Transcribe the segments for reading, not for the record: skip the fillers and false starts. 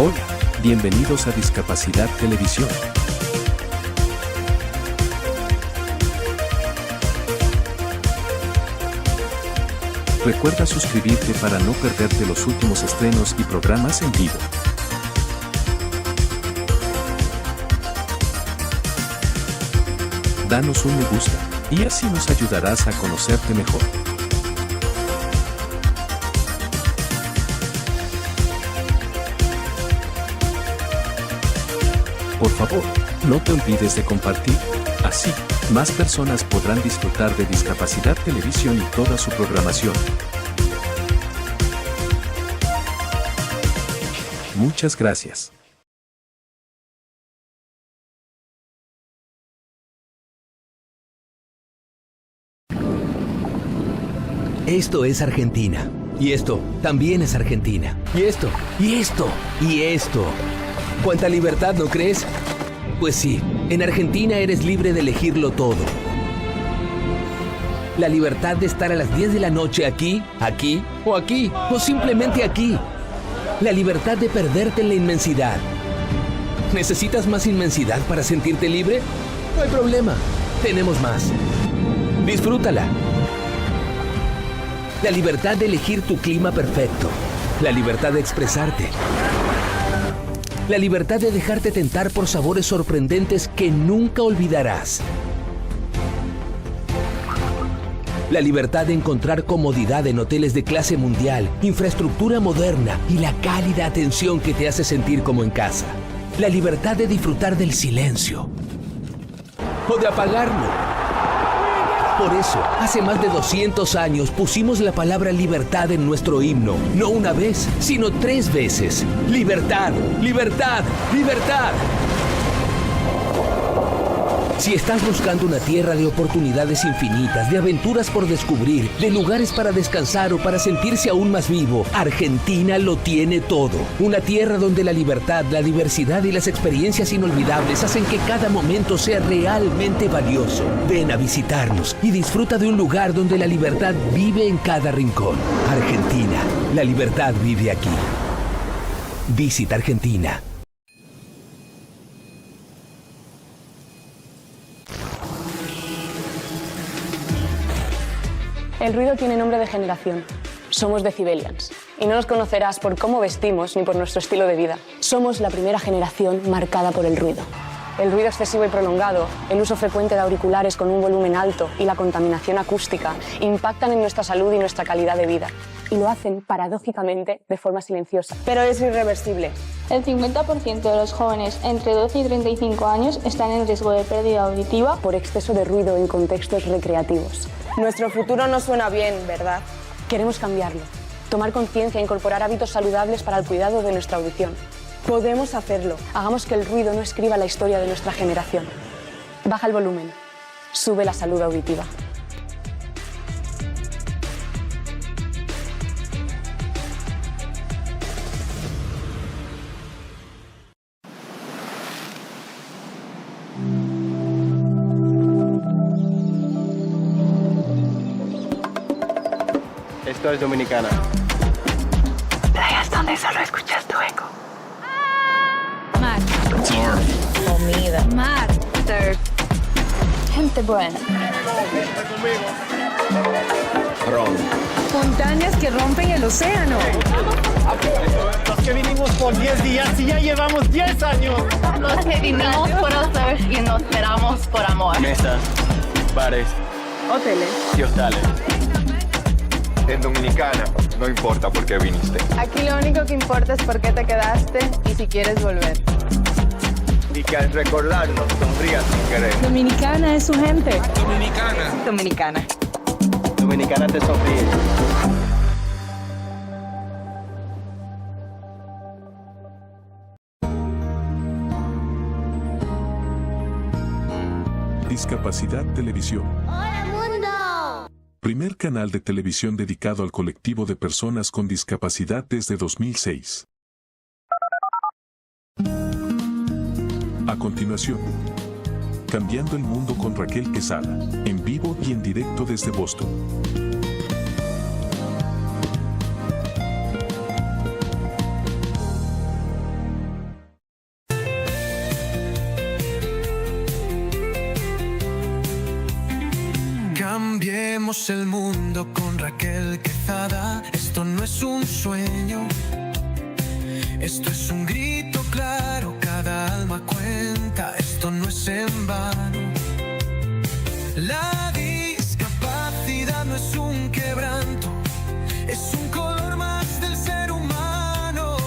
Hola, bienvenidos a Discapacidad Televisión. Recuerda suscribirte para no perderte los últimos estrenos y programas en vivo. Danos un me gusta, y así nos ayudarás a conocerte mejor. Por favor, no te olvides de compartir. Así, más personas podrán disfrutar de Discapacidad Televisión y toda su programación. Muchas gracias. Esto es Argentina. Y esto también es Argentina. Y esto, y esto, y esto. ¿Cuánta libertad, no crees? Pues sí, en Argentina eres libre de elegirlo todo. La libertad de estar a las 10 de la noche aquí, o simplemente aquí. La libertad de perderte en la inmensidad. ¿Necesitas más inmensidad para sentirte libre? No hay problema, tenemos más. Disfrútala. La libertad de elegir tu clima perfecto. La libertad de expresarte. La libertad de dejarte tentar por sabores sorprendentes que nunca olvidarás. La libertad de encontrar comodidad en hoteles de clase mundial, infraestructura moderna y la cálida atención que te hace sentir como en casa. La libertad de disfrutar del silencio o de apagarlo. Por eso, hace más de 200 años pusimos la palabra libertad en nuestro himno. No una vez, sino 3 veces. Libertad, libertad, libertad. Si estás buscando una tierra de oportunidades infinitas, de aventuras por descubrir, de lugares para descansar o para sentirse aún más vivo, Argentina lo tiene todo. Una tierra donde la libertad, la diversidad y las experiencias inolvidables hacen que cada momento sea realmente valioso. Ven a visitarnos y disfruta de un lugar donde la libertad vive en cada rincón. Argentina, la libertad vive aquí. Visita Argentina. El ruido tiene nombre de generación. Somos Decibelians. Y no nos conocerás por cómo vestimos ni por nuestro estilo de vida. Somos la primera generación marcada por el ruido. El ruido excesivo y prolongado, el uso frecuente de auriculares con un volumen alto y la contaminación acústica impactan en nuestra salud y nuestra calidad de vida. Y lo hacen, paradójicamente, de forma silenciosa. Pero es irreversible. El 50% de los jóvenes entre 12 y 35 años están en riesgo de pérdida auditiva por exceso de ruido en contextos recreativos. Nuestro futuro no suena bien, ¿verdad? Queremos cambiarlo. Tomar conciencia e incorporar hábitos saludables para el cuidado de nuestra audición. Podemos hacerlo. Hagamos que el ruido no escriba la historia de nuestra generación. Baja el volumen. Sube la salud auditiva. Esto es Dominicana. Playas donde solo escuchas tu eco. Mar. Surf. Comida. Mar. Surf. Gente buena. Ron. Montañas que rompen el océano. Los que vinimos por 10 días y ya llevamos 10 años. Los que vinimos por hacer y nos quedamos por amor. Mesas, bares, Hoteles. y hostales. En Dominicana, no importa por qué viniste. Aquí lo único que importa es por qué te quedaste y si quieres volver. Y que al recordarnos sonrías sin querer. Dominicana es su gente. Dominicana. Dominicana. Dominicana te sonríe. Discapacidad Televisión. ¡Hola, mundo! Primer canal de televisión dedicado al colectivo de personas con discapacidad desde 2006. A continuación, Cambiando el Mundo con Raquel Quesada, en vivo y en directo desde Boston. Cambiamos el mundo con Raquel Quezada. Esto no es un sueño, esto es un grito claro, cada alma cuenta, esto no es en vano. La discapacidad no es un quebranto, es un color más del ser humano.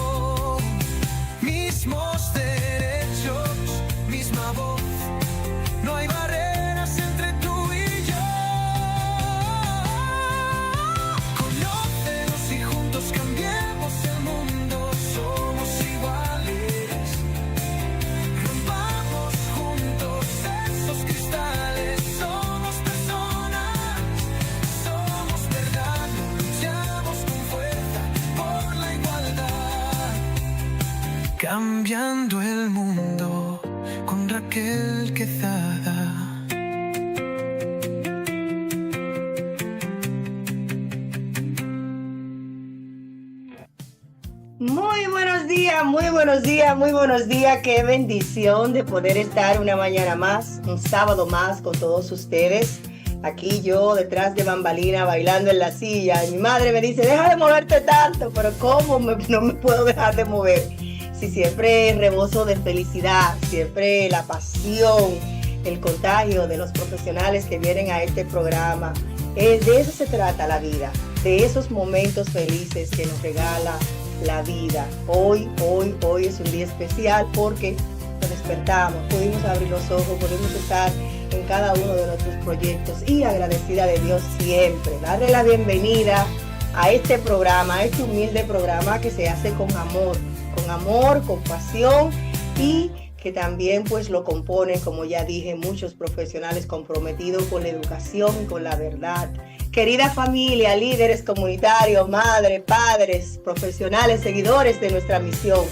Mismos derechos, misma voz, no hay barreras entre tú y yo. Conócenos y juntos cambiemos el mundo, somos iguales. Rompamos juntos esos cristales, somos personas, somos verdad, luchamos con fuerza por la igualdad. Cambiando el mundo con Raquel Quezada. Muy buenos días, muy buenos días, muy buenos días. Qué bendición de poder estar una mañana más, un sábado más con todos ustedes. Aquí yo detrás de bambalina bailando en la silla. Y mi madre me dice, deja de moverte tanto, pero ¿cómo no me puedo dejar de mover? Si siempre rebozo de felicidad, siempre la pasión, el contagio de los profesionales que vienen a este programa. De eso se trata la vida, de esos momentos felices que nos regala la vida. Hoy es un día especial porque nos despertamos, pudimos abrir los ojos, pudimos estar en cada uno de nuestros proyectos y agradecida de Dios siempre. Darle la bienvenida a este programa, a este humilde programa que se hace con amor, con pasión y que también pues lo componen, como ya dije, muchos profesionales comprometidos con la educación y con la verdad. Querida familia, líderes comunitarios, madres, padres, profesionales, seguidores de nuestra misión,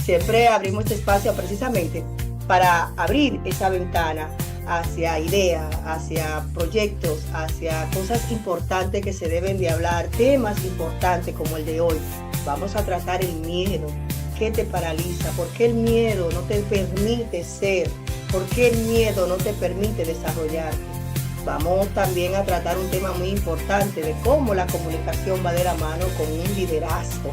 siempre abrimos este espacio precisamente para abrir esa ventana hacia ideas, hacia proyectos, hacia cosas importantes que se deben de hablar, temas importantes como el de hoy. Vamos a tratar el miedo. ¿Qué te paraliza? ¿Por qué el miedo no te permite ser? ¿Por qué el miedo no te permite desarrollarte? Vamos también a tratar un tema muy importante de cómo la comunicación va de la mano con un liderazgo.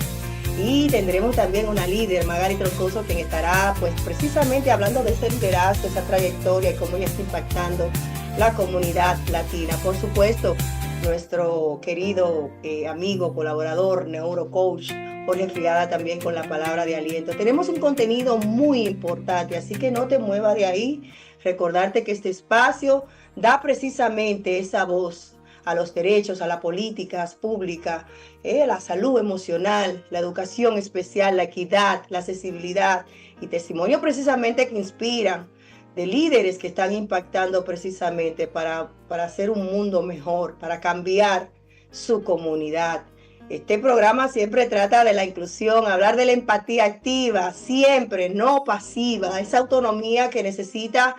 Y tendremos también una líder, Magari Troncoso, quien estará pues precisamente hablando de ese liderazgo, esa trayectoria y cómo ella está impactando la comunidad latina. Por supuesto, nuestro querido amigo, colaborador, neurocoach, Jorge Friada, también con la palabra de aliento. Tenemos un contenido muy importante, así que no te muevas de ahí. Recordarte que este espacio da precisamente esa voz a los derechos, a las políticas públicas, la salud emocional, la educación especial, la equidad, la accesibilidad y testimonio precisamente que inspiran de líderes que están impactando precisamente para hacer un mundo mejor, para cambiar su comunidad. Este programa siempre trata de la inclusión, hablar de la empatía activa, siempre, no pasiva, esa autonomía que necesita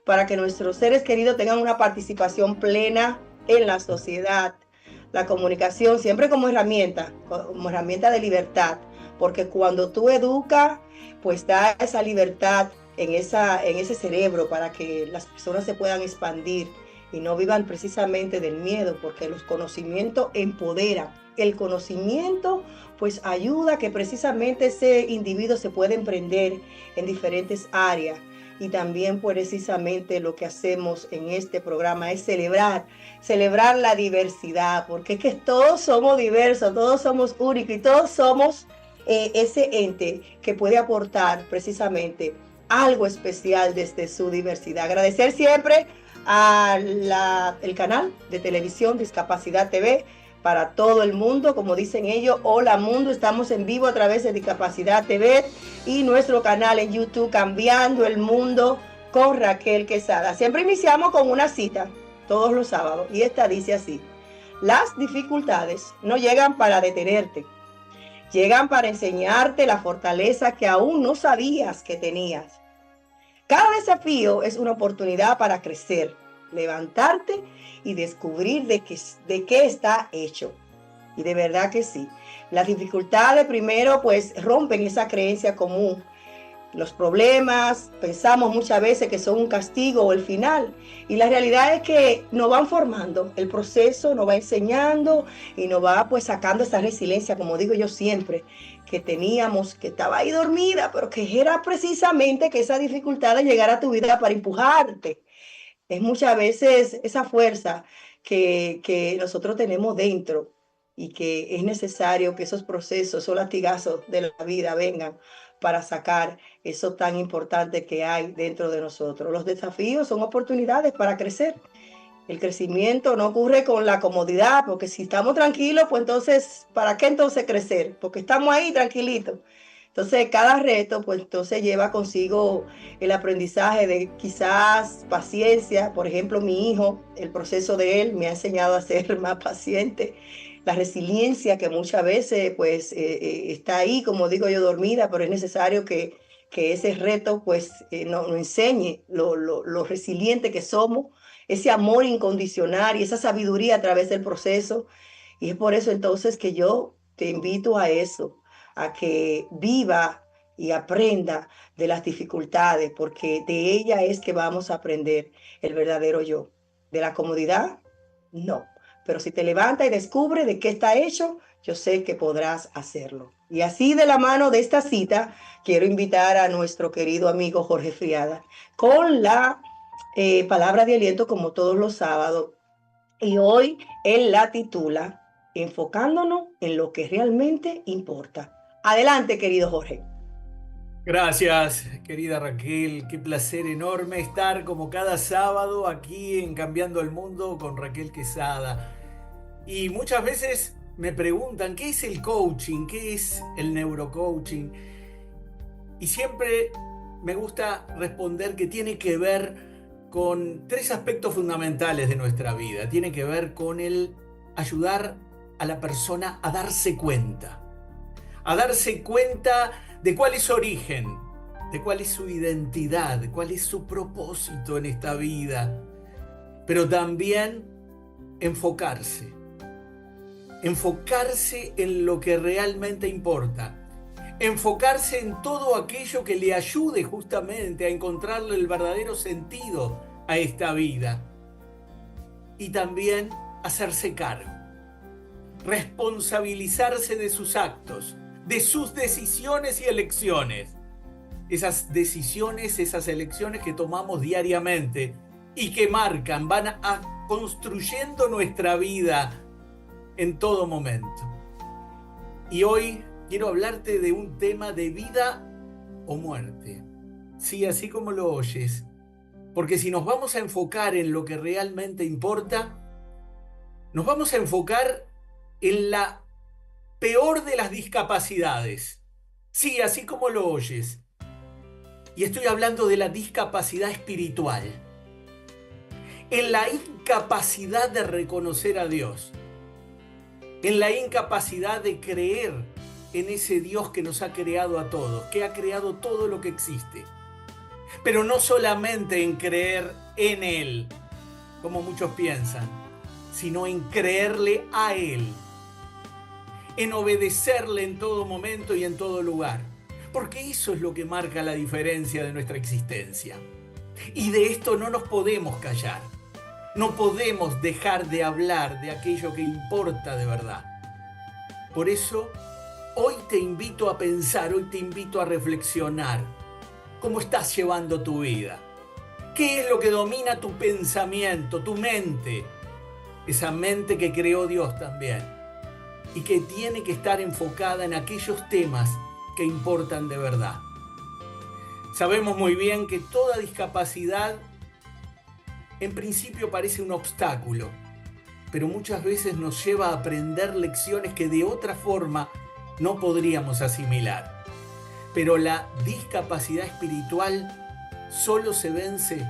para que nuestros seres queridos tengan una participación plena en la sociedad. La comunicación siempre como herramienta de libertad, porque cuando tú educas, pues da esa libertad en ese cerebro para que las personas se puedan expandir y no vivan precisamente del miedo, porque los conocimientos empoderan. El conocimiento pues ayuda a que precisamente ese individuo se pueda emprender en diferentes áreas. Y también precisamente lo que hacemos en este programa es celebrar la diversidad, porque es que todos somos diversos, todos somos únicos y todos somos ese ente que puede aportar precisamente algo especial desde su diversidad. Agradecer siempre al canal de televisión Discapacidad TV para todo el mundo, como dicen ellos, hola mundo, estamos en vivo a través de Discapacidad TV y nuestro canal en YouTube, Cambiando el Mundo con Raquel Quezada. Siempre iniciamos con una cita, todos los sábados, y esta dice así: las dificultades no llegan para detenerte, llegan para enseñarte la fortaleza que aún no sabías que tenías. Cada desafío es una oportunidad para crecer, levantarte y descubrir de qué está hecho. Y de verdad que sí. Las dificultades primero pues rompen esa creencia común Los problemas, pensamos muchas veces que son un castigo o el final. Y la realidad es que nos van formando, el proceso nos va enseñando y nos va pues sacando esa resiliencia, como digo yo siempre, que teníamos, que estaba ahí dormida, pero que era precisamente que esa dificultad de llegar a tu vida para empujarte. Es muchas veces esa fuerza que nosotros tenemos dentro y que es necesario que esos procesos, esos latigazos de la vida vengan para sacar eso tan importante que hay dentro de nosotros. Los desafíos son oportunidades para crecer. El crecimiento no ocurre con la comodidad, porque si estamos tranquilos, pues entonces, ¿para qué entonces crecer? Porque estamos ahí tranquilitos. Entonces, cada reto, pues entonces lleva consigo el aprendizaje de quizás paciencia. Por ejemplo, mi hijo, el proceso de él me ha enseñado a ser más paciente. La resiliencia que muchas veces pues está ahí, como digo yo, dormida, pero es necesario que ese reto pues nos enseñe lo resiliente que somos, ese amor incondicional y esa sabiduría a través del proceso. Y es por eso entonces que yo te invito a eso, a que viva y aprenda de las dificultades, porque de ella es que vamos a aprender el verdadero yo. De la comodidad, no. Pero si te levantas y descubres de qué está hecho, yo sé que podrás hacerlo. Y así de la mano de esta cita, quiero invitar a nuestro querido amigo Jorge Friada con la palabra de aliento como todos los sábados. Y hoy él la titula Enfocándonos en lo que realmente importa. Adelante, querido Jorge. Gracias, querida Raquel. Qué placer enorme estar como cada sábado aquí en Cambiando el Mundo con Raquel Quesada. Y muchas veces me preguntan, ¿qué es el coaching? ¿Qué es el neurocoaching? Y siempre me gusta responder que tiene que ver con tres aspectos fundamentales de nuestra vida. Tiene que ver con el ayudar a la persona a darse cuenta de cuál es su origen, de cuál es su identidad, de cuál es su propósito en esta vida, pero también enfocarse en lo que realmente importa, enfocarse en todo aquello que le ayude justamente a encontrarle el verdadero sentido a esta vida y también hacerse cargo, responsabilizarse de sus actos, de sus decisiones y elecciones. Esas decisiones, esas elecciones que tomamos diariamente y que marcan, van construyendo nuestra vida en todo momento. Y hoy quiero hablarte de un tema de vida o muerte. Sí, así como lo oyes. Porque si nos vamos a enfocar en lo que realmente importa, nos vamos a enfocar en la peor de las discapacidades. Sí, así como lo oyes. Y estoy hablando de la discapacidad espiritual. En la incapacidad de reconocer a Dios. En la incapacidad de creer en ese Dios que nos ha creado a todos, que ha creado todo lo que existe. Pero no solamente en creer en Él, como muchos piensan, sino en creerle a Él. En obedecerle en todo momento y en todo lugar. Porque eso es lo que marca la diferencia de nuestra existencia. Y de esto no nos podemos callar. No podemos dejar de hablar de aquello que importa de verdad. Por eso, hoy te invito a pensar, hoy te invito a reflexionar. ¿Cómo estás llevando tu vida? ¿Qué es lo que domina tu pensamiento, tu mente? Esa mente que creó Dios también. Y que tiene que estar enfocada en aquellos temas que importan de verdad. Sabemos muy bien que toda discapacidad en principio parece un obstáculo, pero muchas veces nos lleva a aprender lecciones que de otra forma no podríamos asimilar. Pero la discapacidad espiritual solo se vence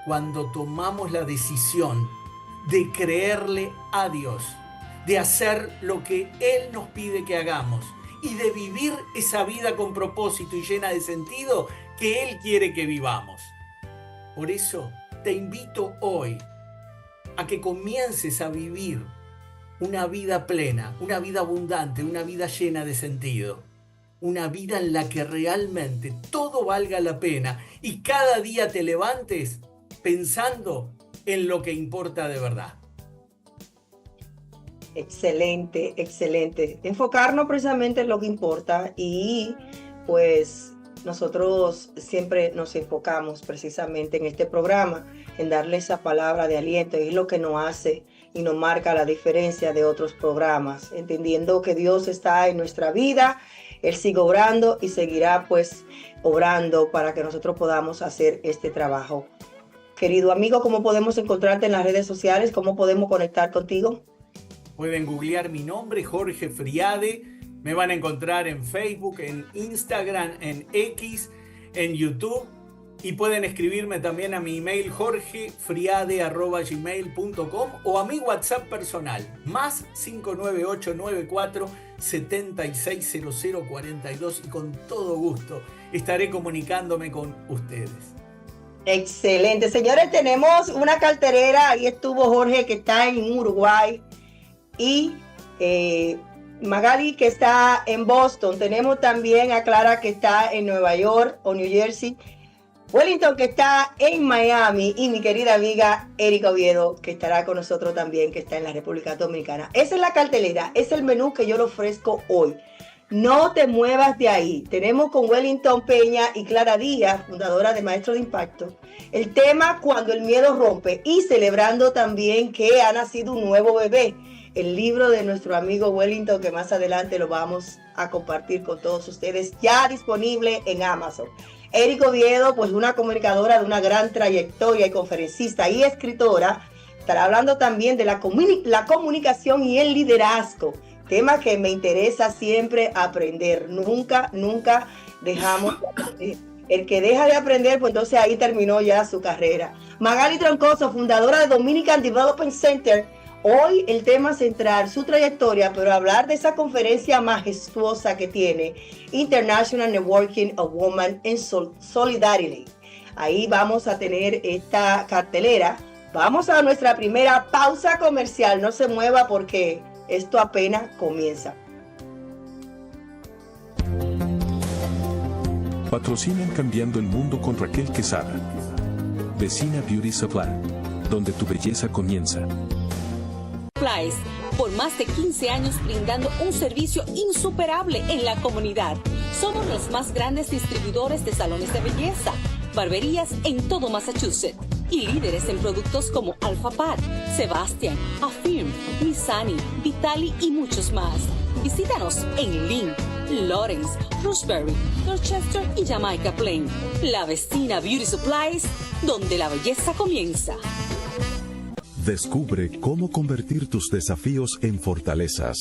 cuando tomamos la decisión de creerle a Dios, de hacer lo que Él nos pide que hagamos y de vivir esa vida con propósito y llena de sentido que Él quiere que vivamos. Por eso te invito hoy a que comiences a vivir una vida plena, una vida abundante, una vida llena de sentido. una vida en la que realmente todo valga la pena y cada día te levantes pensando en lo que importa de verdad. Excelente, excelente. Enfocarnos precisamente en lo que importa y pues nosotros siempre nos enfocamos precisamente en este programa, en darle esa palabra de aliento, y es lo que nos hace y nos marca la diferencia de otros programas, entendiendo que Dios está en nuestra vida, Él sigue obrando y seguirá pues obrando para que nosotros podamos hacer este trabajo. Querido amigo, ¿cómo podemos encontrarte en las redes sociales? ¿Cómo podemos conectar contigo? Pueden googlear mi nombre, Jorge Friade. Me van a encontrar en Facebook, en Instagram, en X, en YouTube. Y pueden escribirme también a mi email jorgefriade@gmail.com o a mi WhatsApp personal, más 598-94-760042. Y con todo gusto estaré comunicándome con ustedes. Excelente. Señores, tenemos una cartelera. Ahí estuvo Jorge, que está en Uruguay. Y Magali, que está en Boston. Tenemos también a Clara, que está en Nueva York o New Jersey. Wellington, que está en Miami. Y mi querida amiga Erika Oviedo, que estará con nosotros también, que está en la República Dominicana. Esa es la cartelera, es el menú que yo le ofrezco hoy. No te muevas de ahí. Tenemos con Wellington Peña y Clara Díaz, fundadora de Maestros de Impacto, el tema Cuando el miedo rompe, y celebrando también que ha nacido un nuevo bebé, el libro de nuestro amigo Wellington, que más adelante lo vamos a compartir con todos ustedes, ya disponible en Amazon. Erika Oviedo, pues una comunicadora de una gran trayectoria y conferencista y escritora, estará hablando también de la comunicación y el liderazgo, tema que me interesa siempre aprender. Nunca dejamos de aprender. El que deja de aprender, pues entonces ahí terminó ya su carrera. Magali Troncoso, fundadora de Dominican Development Center. Hoy el tema central, su trayectoria, pero hablar de esa conferencia majestuosa que tiene, International Networking of Women in Solidarity. Ahí vamos a tener esta cartelera. Vamos a nuestra primera pausa comercial. No se mueva porque esto apenas comienza. Patrocinan Cambiando el Mundo con Raquel Quesada. Vecina Beauty Supply, donde tu belleza comienza. Por más de 15 años brindando un servicio insuperable en la comunidad. Somos los más grandes distribuidores de salones de belleza, barberías en todo Massachusetts y líderes en productos como Alpha Pat, Sebastian, Affirm, Missani, Vitali y muchos más. Visítanos en Lynn, Lawrence, Roxbury, Dorchester y Jamaica Plain. La Vecina Beauty Supplies, donde la belleza comienza. Descubre cómo convertir tus desafíos en fortalezas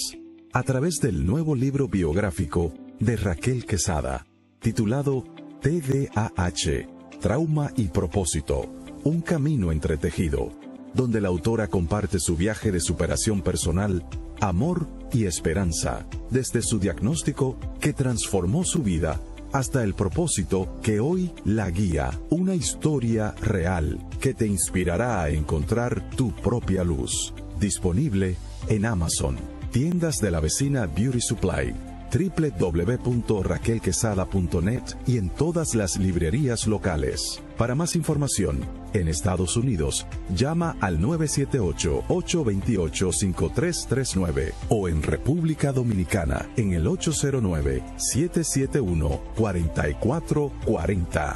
a través del nuevo libro biográfico de Raquel Quesada, titulado TDAH, Trauma y Propósito, un camino entretejido, donde la autora comparte su viaje de superación personal, amor y esperanza, desde su diagnóstico que transformó su vida hasta el propósito que hoy la guía, una historia real que te inspirará a encontrar tu propia luz. Disponible en Amazon, tiendas de la Vecina Beauty Supply, www.raquelquesada.net y en todas las librerías locales. Para más información, en Estados Unidos, llama al 978-828-5339 o en República Dominicana en el 809-771-4440.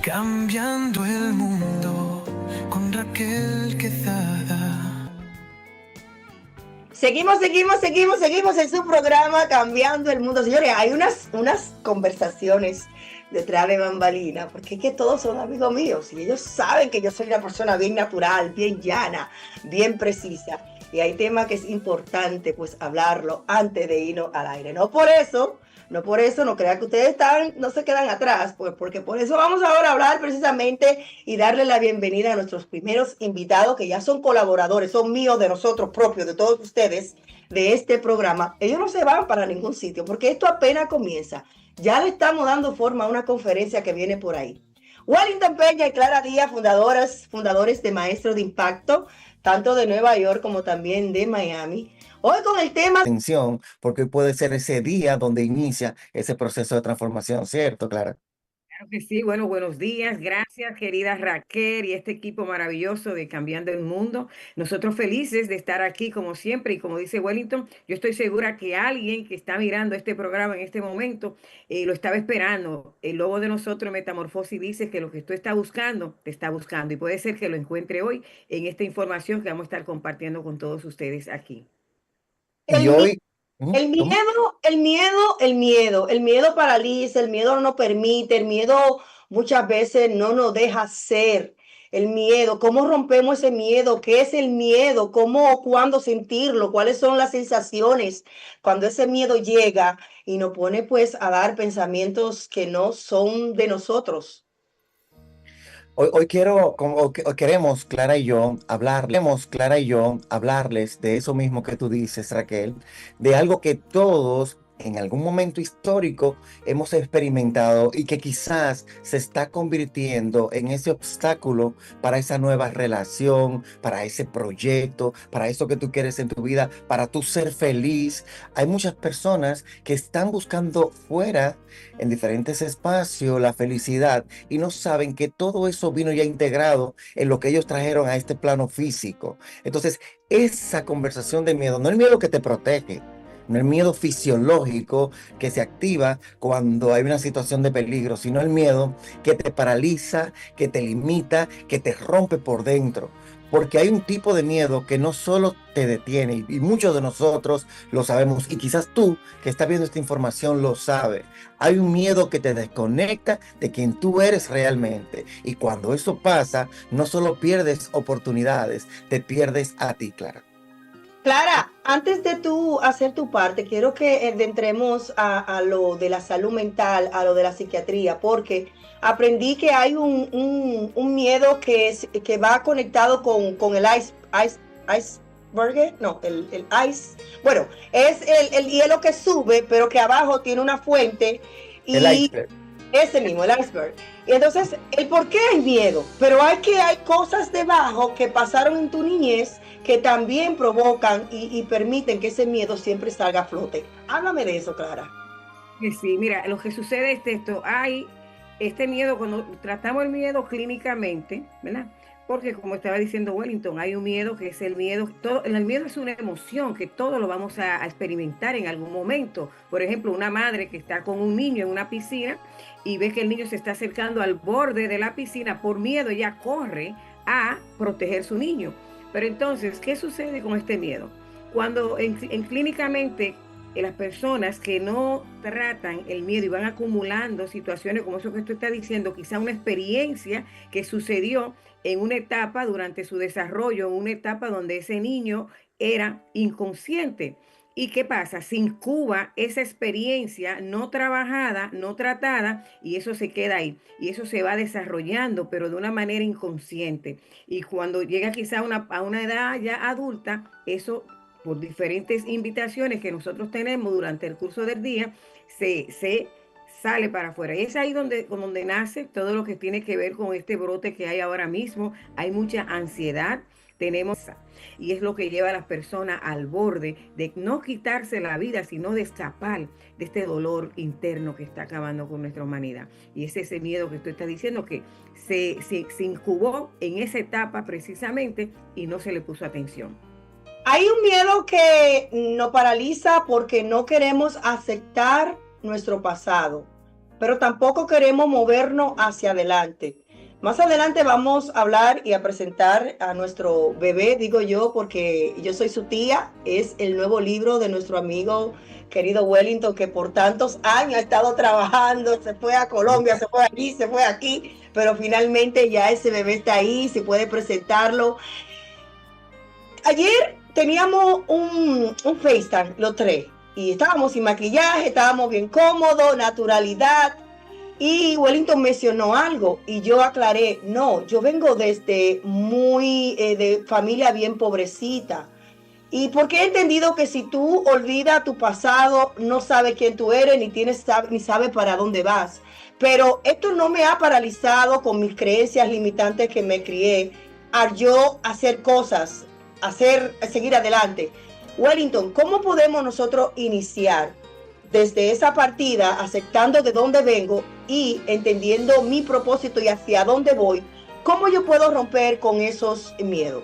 Cambiando el mundo con Raquel Quesada. Seguimos en su programa Cambiando el Mundo. Señores, hay unas conversaciones detrás de bambalina, porque es que todos son amigos míos y ellos saben que yo soy una persona bien natural, bien llana, bien precisa. Y hay temas que es importante pues hablarlo antes de irnos al aire. No por eso, no crean que ustedes no se quedan atrás, pues, porque por eso vamos ahora a hablar precisamente y darle la bienvenida a nuestros primeros invitados, que ya son colaboradores, son míos, de nosotros propios, de todos ustedes, de este programa. Ellos no se van para ningún sitio, porque esto apenas comienza. Ya le estamos dando forma a una conferencia que viene por ahí. Wellington Peña y Clara Díaz, fundadores de Maestros de Impacto, tanto de Nueva York como también de Miami. Hoy con el tema... Atención, porque hoy puede ser ese día donde inicia ese proceso de transformación, ¿cierto, Clara? Claro que sí, bueno, buenos días, gracias querida Raquel y este equipo maravilloso de Cambiando el Mundo. Nosotros felices de estar aquí como siempre y como dice Wellington, yo estoy segura que alguien que está mirando este programa en este momento lo estaba esperando. El lobo de nosotros, Metamorfosis, dice que lo que tú estás buscando, te está buscando y puede ser que lo encuentre hoy en esta información que vamos a estar compartiendo con todos ustedes aquí. Y hoy... El miedo paraliza, el miedo no nos permite, el miedo muchas veces no nos deja ser. El miedo, ¿cómo rompemos ese miedo? ¿Qué es el miedo? ¿Cómo, cuándo sentirlo? ¿Cuáles son las sensaciones cuando ese miedo llega y nos pone pues a dar pensamientos que no son de nosotros? Hoy queremos, Clara y yo, hablarles de eso mismo que tú dices, Raquel, de algo que todos en algún momento histórico hemos experimentado y que quizás se está convirtiendo en ese obstáculo para esa nueva relación, para ese proyecto, para eso que tú quieres en tu vida, para tú ser feliz. Hay muchas personas que están buscando fuera, en diferentes espacios, la felicidad y no saben que todo eso vino ya integrado en lo que ellos trajeron a este plano físico. Entonces, esa conversación de miedo, no el miedo que te protege, no el miedo fisiológico que se activa cuando hay una situación de peligro, sino el miedo que te paraliza, que te limita, que te rompe por dentro. Porque hay un tipo de miedo que no solo te detiene, y muchos de nosotros lo sabemos, y quizás tú que estás viendo esta información lo sabes. Hay un miedo que te desconecta de quien tú eres realmente. Y cuando eso pasa, no solo pierdes oportunidades, te pierdes a ti, Clara. Clara, antes de tú hacer tu parte, quiero que entremos a lo de la salud mental, a lo de la psiquiatría, porque aprendí que hay un miedo que va conectado con el iceberg, no, el ice. Bueno, es el hielo que sube, pero que abajo tiene una fuente. Y el iceberg. Ese mismo, el iceberg. Y entonces, el por qué hay miedo, pero hay cosas debajo que pasaron en tu niñez que también provocan y permiten que ese miedo siempre salga a flote. Háblame de eso, Clara. Sí, mira, lo que sucede es esto, hay este miedo, cuando tratamos el miedo clínicamente, ¿verdad? Porque como estaba diciendo Wellington, hay un miedo que es el miedo, el miedo es una emoción que todos lo vamos a experimentar en algún momento. Por ejemplo, una madre que está con un niño en una piscina y ve que el niño se está acercando al borde de la piscina, por miedo ella corre a proteger su niño. Pero entonces, ¿qué sucede con este miedo? Cuando clínicamente las personas que no tratan el miedo y van acumulando situaciones como eso que tú estás diciendo, quizá una experiencia que sucedió en una etapa durante su desarrollo, en una etapa donde ese niño era inconsciente. ¿Y qué pasa? Se incuba esa experiencia no trabajada, no tratada, y eso se queda ahí. Y eso se va desarrollando, pero de una manera inconsciente. Y cuando llega quizá a una edad ya adulta, eso, por diferentes invitaciones que nosotros tenemos durante el curso del día, se sale para afuera. Y es ahí donde nace todo lo que tiene que ver con este brote que hay ahora mismo. Hay mucha ansiedad. Y es lo que lleva a las personas al borde de no quitarse la vida, sino de escapar de este dolor interno que está acabando con nuestra humanidad. Y es ese miedo que tú estás diciendo que se incubó en esa etapa precisamente y no se le puso atención. Hay un miedo que nos paraliza porque no queremos aceptar nuestro pasado, pero tampoco queremos movernos hacia adelante. Más adelante vamos a hablar y a presentar a nuestro bebé, digo yo, porque yo soy su tía. Es el nuevo libro de nuestro amigo querido Wellington, que por tantos años ha estado trabajando, se fue a Colombia, se fue allí, se fue aquí, pero finalmente ya ese bebé está ahí, se puede presentarlo. Ayer teníamos un FaceTime, los tres, y estábamos sin maquillaje, estábamos bien cómodos, naturalidad. Y Wellington mencionó algo y yo aclaré, no, yo vengo desde muy de familia bien pobrecita. Y porque he entendido que si tú olvidas tu pasado, no sabes quién tú eres, ni sabes para dónde vas. Pero esto no me ha paralizado con mis creencias limitantes que me crié a yo hacer cosas, seguir adelante. Wellington, ¿cómo podemos nosotros iniciar desde esa partida, aceptando de dónde vengo y entendiendo mi propósito y hacia dónde voy? ¿Cómo yo puedo romper con esos miedos?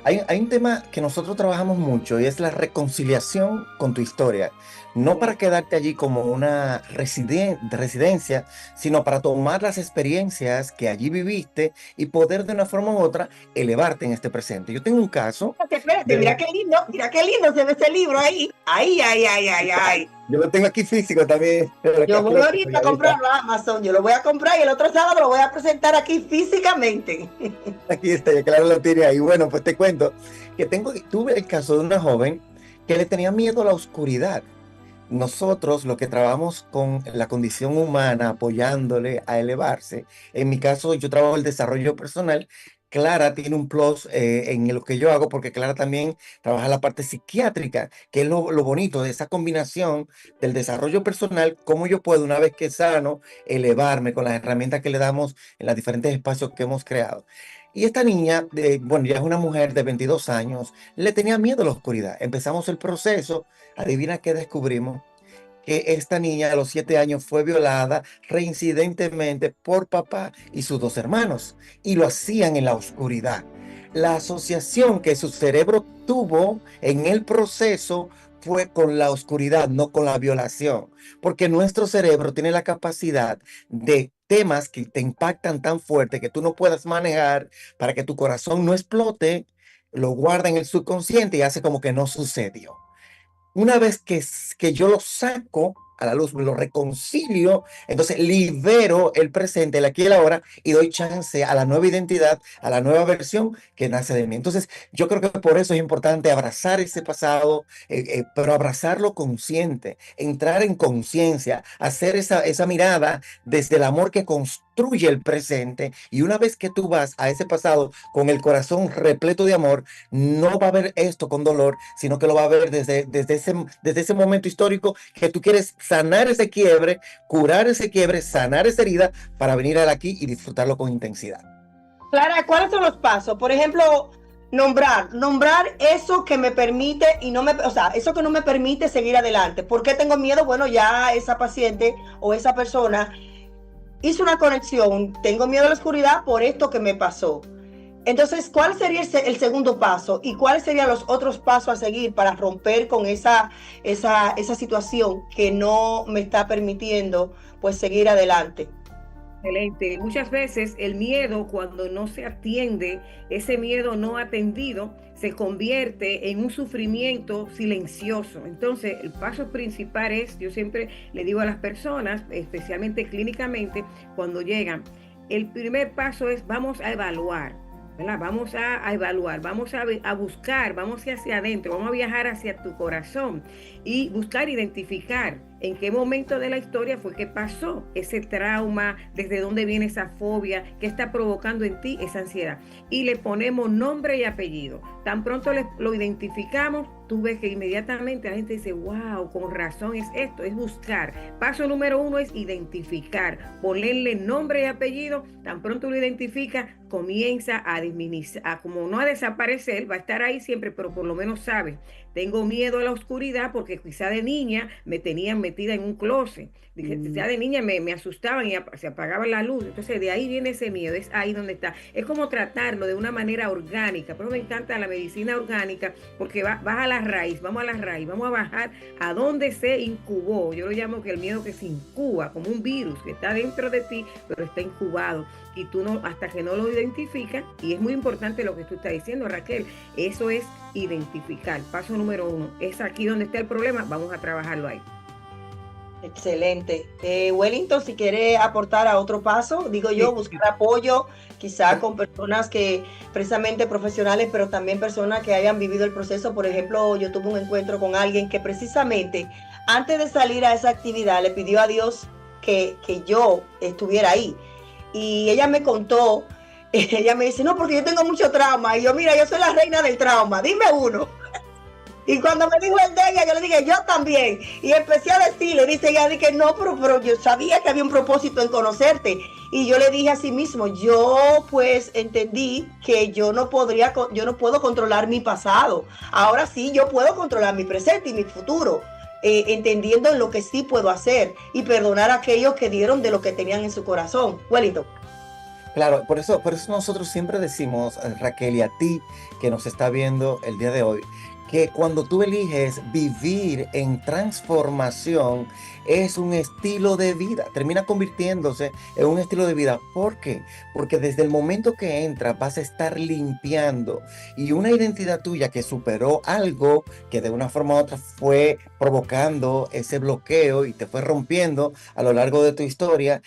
Hay un tema que nosotros trabajamos mucho y es la reconciliación con tu historia. No para quedarte allí como una residencia, sino para tomar las experiencias que allí viviste y poder de una forma u otra elevarte en este presente. Yo tengo un caso. Espérate, mira qué lindo se ve ese libro ahí. Ay. Yo lo tengo aquí físico también. Yo voy ahorita a comprarlo a Amazon, yo lo voy a comprar y el otro sábado lo voy a presentar aquí físicamente. Aquí está, ya claro lo tiene ahí. Bueno, pues te cuento que tuve el caso de una joven que le tenía miedo a la oscuridad. Nosotros, lo que trabajamos con la condición humana, apoyándole a elevarse, en mi caso yo trabajo el desarrollo personal. Clara tiene un plus en lo que yo hago, porque Clara también trabaja la parte psiquiátrica, que es lo bonito de esa combinación del desarrollo personal, cómo yo puedo, una vez que sano, elevarme con las herramientas que le damos en los diferentes espacios que hemos creado. Y esta niña, bueno, ya es una mujer de 22 años, le tenía miedo a la oscuridad. Empezamos el proceso, adivina qué descubrimos, que esta niña a los 7 años fue violada reincidentemente por papá y sus 2 hermanos, y lo hacían en la oscuridad. La asociación que su cerebro tuvo en el proceso fue con la oscuridad, no con la violación, porque nuestro cerebro tiene la capacidad de temas que te impactan tan fuerte que tú no puedas manejar, para que tu corazón no explote, lo guarda en el subconsciente y hace como que no sucedió. Una vez que yo lo saco a la luz, lo reconcilio, entonces libero el presente, el aquí y el ahora, y doy chance a la nueva identidad, a la nueva versión que nace de mí. Entonces, yo creo que por eso es importante abrazar ese pasado, pero abrazarlo consciente, entrar en conciencia, hacer esa mirada desde el amor que construye el presente. Y una vez que tú vas a ese pasado con el corazón repleto de amor, no va a ver esto con dolor, sino que lo va a ver desde ese momento histórico que tú quieres sanar ese quiebre, curar ese quiebre, sanar esa herida para venir al aquí y disfrutarlo con intensidad. Clara, ¿cuáles son los pasos? Por ejemplo, nombrar eso que me permite eso que no me permite seguir adelante. ¿Por qué tengo miedo? Bueno, ya esa paciente o esa persona hizo una conexión. Tengo miedo a la oscuridad por esto que me pasó. Entonces, ¿cuál sería el segundo paso? ¿Y cuáles serían los otros pasos a seguir para romper con esa situación que no me está permitiendo pues seguir adelante? Excelente. Muchas veces el miedo, cuando no se atiende, ese miedo no atendido, se convierte en un sufrimiento silencioso. Entonces, el paso principal es, yo siempre le digo a las personas, especialmente clínicamente, cuando llegan, el primer paso es vamos a evaluar. ¿Verdad? Vamos a evaluar, vamos a buscar, vamos hacia adentro, vamos a viajar hacia tu corazón y buscar identificar en qué momento de la historia fue que pasó ese trauma, desde dónde viene esa fobia, qué está provocando en ti esa ansiedad. Y le ponemos nombre y apellido. Tan pronto lo identificamos, tú ves que inmediatamente la gente dice, wow, con razón es esto, es buscar. Paso número 1 es identificar, ponerle nombre y apellido. Tan pronto lo identifica, comienza a disminuir, como no a desaparecer, va a estar ahí siempre, pero por lo menos sabe. Tengo miedo a la oscuridad porque quizá de niña me tenían metida en un closet. Quizá de niña me asustaban y se apagaba la luz. Entonces de ahí viene ese miedo, es ahí donde está. Es como tratarlo de una manera orgánica. Pero me encanta la medicina orgánica porque vas a la raíz, vamos a la raíz, vamos a bajar a donde se incubó. Yo lo llamo que el miedo que se incuba, como un virus que está dentro de ti, pero está incubado. Y tú no, hasta que no lo identificas, y es muy importante lo que tú estás diciendo, Raquel, eso es identificar. Paso número 1, es aquí donde está el problema, vamos a trabajarlo ahí. Excelente. Wellington, si quiere aportar a otro paso, digo yo, buscar apoyo, quizá con personas que, precisamente profesionales, pero también personas que hayan vivido el proceso. Por ejemplo, yo tuve un encuentro con alguien que precisamente antes de salir a esa actividad le pidió a Dios que yo estuviera ahí. Y ella me contó, ella me dice, no, porque yo tengo mucho trauma. Y yo, mira, yo soy la reina del trauma, dime uno. Y cuando me dijo el de ella, yo le dije, yo también. Y empecé a decirle, dice ella, dije, no, pero yo sabía que había un propósito en conocerte. Y yo le dije a sí mismo, yo pues entendí que yo no puedo controlar mi pasado. Ahora sí, yo puedo controlar mi presente y mi futuro. Entendiendo en lo que sí puedo hacer y perdonar a aquellos que dieron de lo que tenían en su corazón. Wellington. Claro, por eso nosotros siempre decimos, Raquel, y a ti que nos está viendo el día de hoy, que cuando tú eliges vivir en transformación es un estilo de vida, termina convirtiéndose en un estilo de vida. ¿Por qué? Porque desde el momento que entras vas a estar limpiando y una identidad tuya que superó algo que de una forma u otra fue provocando ese bloqueo y te fue rompiendo a lo largo de tu historia,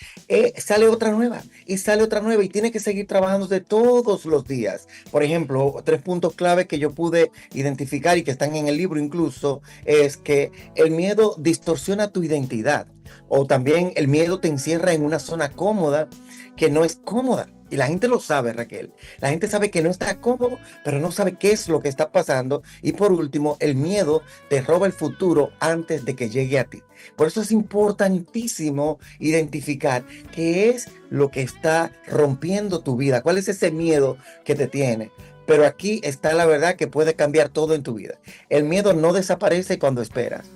sale otra nueva y sale otra nueva y tiene que seguir trabajando de todos los días. Por ejemplo, 3 puntos clave que yo pude identificar y que están en el libro incluso, es que el miedo distorsiona tu identidad, o también el miedo te encierra en una zona cómoda que no es cómoda. Y la gente lo sabe, Raquel. La gente sabe que no está cómodo, pero no sabe qué es lo que está pasando. Y por último, el miedo te roba el futuro antes de que llegue a ti. Por eso es importantísimo identificar qué es lo que está rompiendo tu vida. ¿Cuál es ese miedo que te tiene? Pero aquí está la verdad que puede cambiar todo en tu vida. El miedo no desaparece cuando esperas.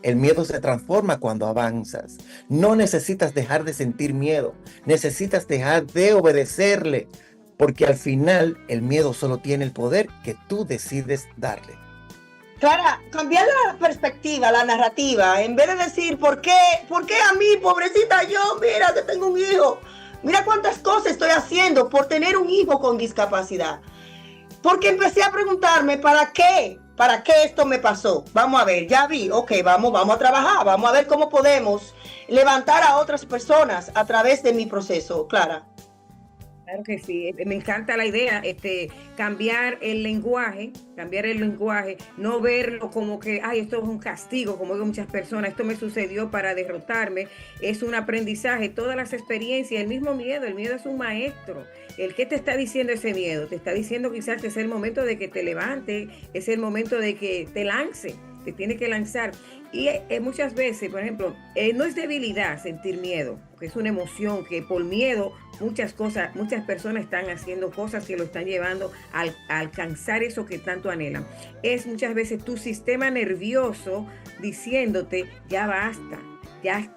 El miedo se transforma cuando avanzas. No necesitas dejar de sentir miedo. Necesitas dejar de obedecerle. Porque al final el miedo solo tiene el poder que tú decides darle. Clara, cambiar la perspectiva, la narrativa. En vez de decir, ¿por qué a mí, pobrecita yo? Mira que tengo un hijo. Mira cuántas cosas estoy haciendo por tener un hijo con discapacidad. Porque empecé a preguntarme, ¿para qué? ¿Para qué esto me pasó? Vamos a ver, ya vi, ok, vamos a trabajar, vamos a ver cómo podemos levantar a otras personas a través de mi proceso, Clara. Claro que sí, me encanta la idea, cambiar el lenguaje, no verlo como que, ay, esto es un castigo, como digo muchas personas, esto me sucedió para derrotarme, es un aprendizaje, todas las experiencias, el mismo miedo, el miedo es un maestro. ¿El qué te está diciendo ese miedo? Te está diciendo quizás que es el momento de que te levantes, es el momento de que te lance, te tiene que lanzar. Y muchas veces, por ejemplo, no es debilidad sentir miedo, porque es una emoción que por miedo muchas personas están haciendo cosas que lo están llevando a alcanzar eso que tanto anhelan. Es muchas veces tu sistema nervioso diciéndote, ya basta.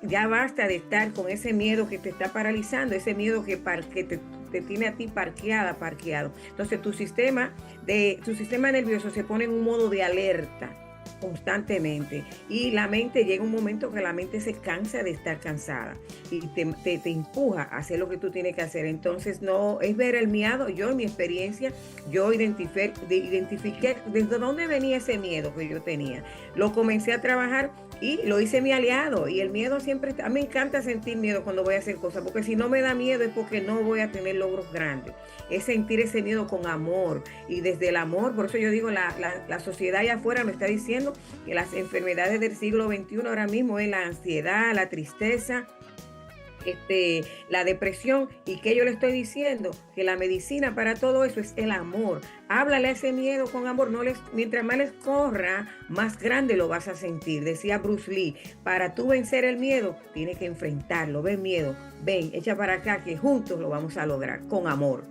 Ya basta de estar con ese miedo que te está paralizando, ese miedo que te tiene a ti parqueado. Entonces tu sistema nervioso se pone en un modo de alerta constantemente y la mente llega un momento que la mente se cansa de estar cansada y te empuja a hacer lo que tú tienes que hacer. Entonces no es ver el miedo. Yo en mi experiencia identifiqué desde dónde venía ese miedo que yo tenía, lo comencé a trabajar y lo hice mi aliado. Y el miedo siempre está, a mí me encanta sentir miedo cuando voy a hacer cosas, porque si no me da miedo es porque no voy a tener logros grandes. Es sentir ese miedo con amor, y desde el amor, por eso yo digo, la sociedad allá afuera nos está diciendo que las enfermedades del siglo XXI ahora mismo es la ansiedad, la tristeza, la depresión, y que yo le estoy diciendo que la medicina para todo eso es el amor. Háblale a ese miedo con amor, mientras más les corra, más grande lo vas a sentir. Decía Bruce Lee, para tú vencer el miedo, tienes que enfrentarlo. Ven miedo, ven, echa para acá, que juntos lo vamos a lograr, con amor.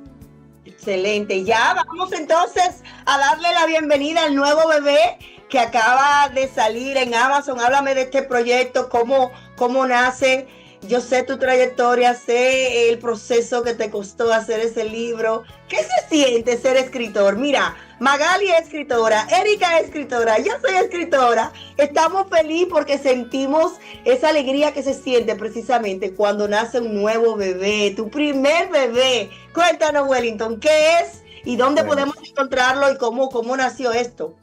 Excelente, ya vamos entonces a darle la bienvenida al nuevo bebé que acaba de salir en Amazon. Háblame de este proyecto, cómo nace. Yo sé tu trayectoria, sé el proceso que te costó hacer ese libro. ¿Qué se siente ser escritor? Mira, Magali es escritora, Erika es escritora, yo soy escritora. Estamos felices porque sentimos esa alegría que se siente precisamente cuando nace un nuevo bebé, tu primer bebé. Cuéntanos, Wellington, ¿qué es y dónde podemos encontrarlo y cómo nació esto?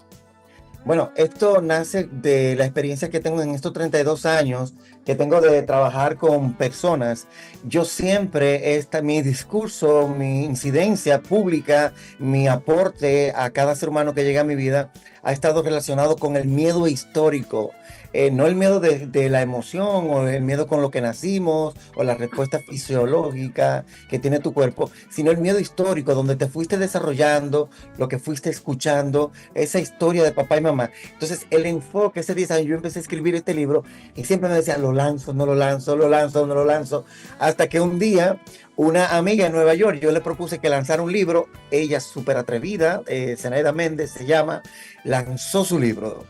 Bueno, esto nace de la experiencia que tengo en estos 32 años que tengo de trabajar con personas. Yo siempre, mi discurso, mi incidencia pública, mi aporte a cada ser humano que llega a mi vida ha estado relacionado con el miedo histórico. no el miedo de la emoción o el miedo con lo que nacimos o la respuesta fisiológica que tiene tu cuerpo, sino el miedo histórico, donde te fuiste desarrollando, lo que fuiste escuchando, esa historia de papá y mamá. Entonces, el enfoque, ese 10 años, yo empecé a escribir este libro y siempre me decía, lo lanzo, no lo lanzo, lo lanzo, no lo lanzo, hasta que un día una amiga en Nueva York, yo le propuse que lanzara un libro, ella súper atrevida, Zenaida Méndez se llama, lanzó su libro.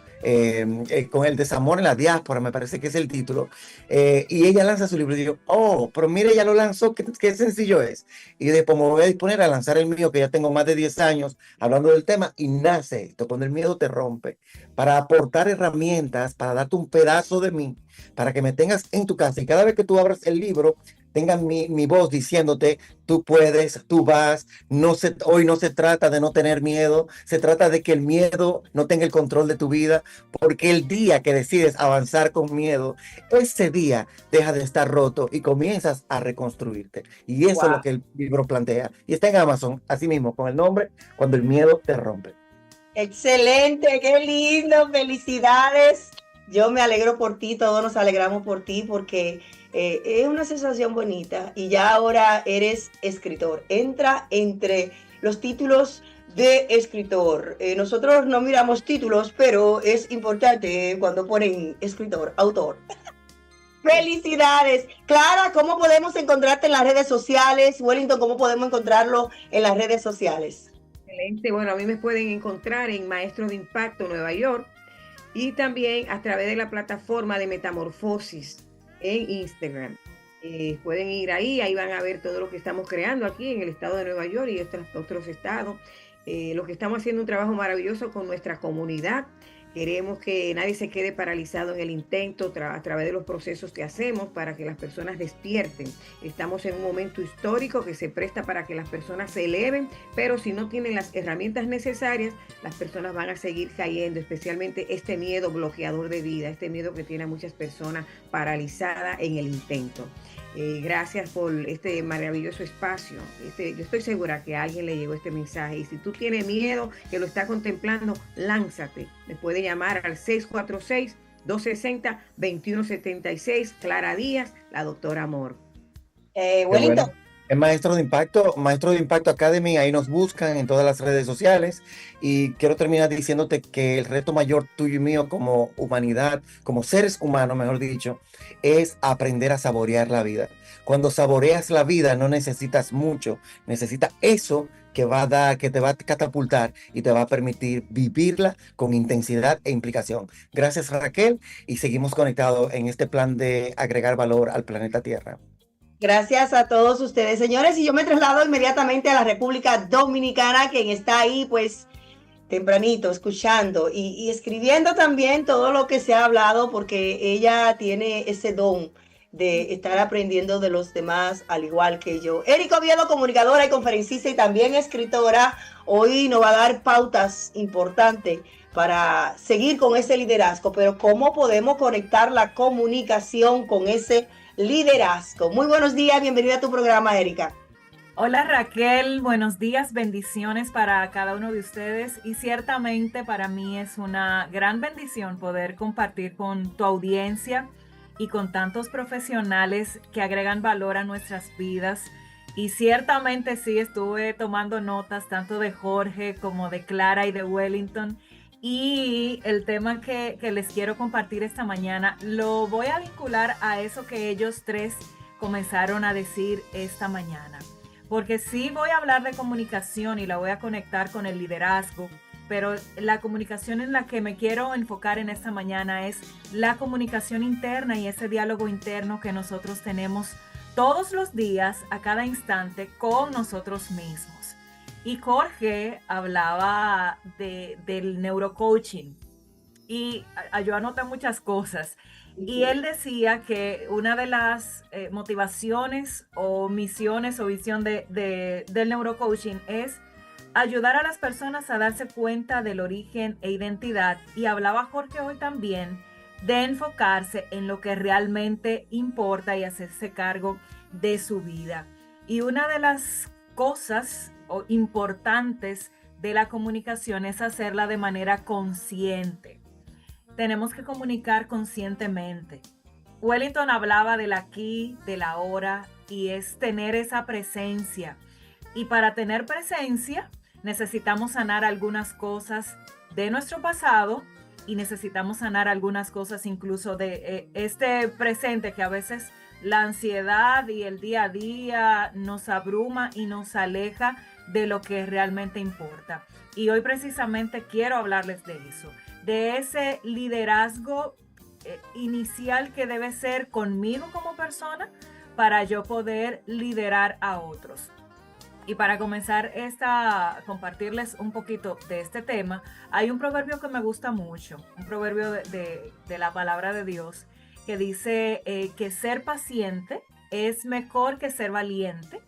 Con el desamor en la diáspora, me parece que es el título, y ella lanza su libro y digo, oh, pero mire, ella lo lanzó, qué sencillo es. Y después me voy a disponer a lanzar el mío, que ya tengo más de 10 años hablando del tema, y nace esto, cuando el miedo te rompe, para aportar herramientas, para darte un pedazo de mí, para que me tengas en tu casa, y cada vez que tú abras el libro, tengas mi voz diciéndote, tú puedes, tú vas, hoy no se trata de no tener miedo, se trata de que el miedo no tenga el control de tu vida, porque el día que decides avanzar con miedo, ese día deja de estar roto y comienzas a reconstruirte. Y eso es lo que el libro plantea. Y está en Amazon, así mismo, con el nombre, Cuando el miedo te rompe. Excelente, qué lindo, felicidades. Yo me alegro por ti, todos nos alegramos por ti, porque es una sensación bonita y ya ahora eres escritor. Entra entre los títulos de escritor. Nosotros no miramos títulos, pero es importante cuando ponen escritor, autor. ¡Felicidades! Clara, ¿cómo podemos encontrarte en las redes sociales? Wellington, ¿cómo podemos encontrarlo en las redes sociales? Excelente. Bueno, a mí me pueden encontrar en Maestro de Impacto Nueva York y también a través de la plataforma de Metamorfosis en Instagram. Pueden ir ahí van a ver todo lo que estamos creando aquí en el estado de Nueva York y otros estados. Lo que estamos haciendo un trabajo maravilloso con nuestra comunidad. Queremos que nadie se quede paralizado en el intento a través de los procesos que hacemos para que las personas despierten. Estamos en un momento histórico que se presta para que las personas se eleven, pero si no tienen las herramientas necesarias, las personas van a seguir cayendo, especialmente este miedo bloqueador de vida, este miedo que tiene a muchas personas paralizadas en el intento. Gracias por este maravilloso espacio. Yo estoy segura que a alguien le llegó este mensaje. Y si tú tienes miedo, que lo está contemplando, lánzate. Me puede llamar al 646-260-2176. Clara Díaz, la doctora Amor. Wellington. Es Maestro de Impacto Academy, ahí nos buscan en todas las redes sociales. Y quiero terminar diciéndote que el reto mayor tuyo y mío como humanidad, como seres humanos, mejor dicho, es aprender a saborear la vida. Cuando saboreas la vida no necesitas mucho, necesitas eso que te va a catapultar y te va a permitir vivirla con intensidad e implicación. Gracias, Raquel, y seguimos conectados en este plan de agregar valor al planeta Tierra. Gracias a todos ustedes, señores, y yo me traslado inmediatamente a la República Dominicana, quien está ahí pues tempranito escuchando y escribiendo también todo lo que se ha hablado, porque ella tiene ese don de estar aprendiendo de los demás, al igual que yo. Erika Oviedo, comunicadora y conferencista y también escritora, hoy nos va a dar pautas importantes para seguir con ese liderazgo, pero cómo podemos conectar la comunicación con ese liderazgo. Muy buenos días, bienvenida a tu programa, Erika. Hola Raquel, buenos días, bendiciones para cada uno de ustedes y ciertamente para mí es una gran bendición poder compartir con tu audiencia y con tantos profesionales que agregan valor a nuestras vidas. Y ciertamente sí, estuve tomando notas tanto de Jorge como de Clara y de Wellington. Y el tema que les quiero compartir esta mañana lo voy a vincular a eso que ellos tres comenzaron a decir esta mañana. Porque sí voy a hablar de comunicación y la voy a conectar con el liderazgo, pero la comunicación en la que me quiero enfocar en esta mañana es la comunicación interna y ese diálogo interno que nosotros tenemos todos los días, a cada instante, con nosotros mismos. Y Jorge hablaba del neurocoaching y yo anoté muchas cosas. Y él decía que una de las motivaciones o misiones o visión del neurocoaching es ayudar a las personas a darse cuenta del origen e identidad. Y hablaba Jorge hoy también de enfocarse en lo que realmente importa y hacerse cargo de su vida. Y una de las cosas importantes de la comunicación es hacerla de manera consciente. tenemos que comunicar conscientemente. Wellington hablaba del aquí, del ahora, y es tener esa presencia. Y para tener presencia, necesitamos sanar algunas cosas de nuestro pasado y necesitamos sanar algunas cosas incluso de este presente, que a veces la ansiedad y el día a día nos abruma y nos aleja de lo que realmente importa. Y hoy precisamente quiero hablarles de eso, de ese liderazgo inicial que debe ser conmigo como persona para yo poder liderar a otros. Y para comenzar compartirles un poquito de este tema, hay un proverbio que me gusta mucho, un proverbio de la palabra de Dios, que dice que ser paciente es mejor que ser valiente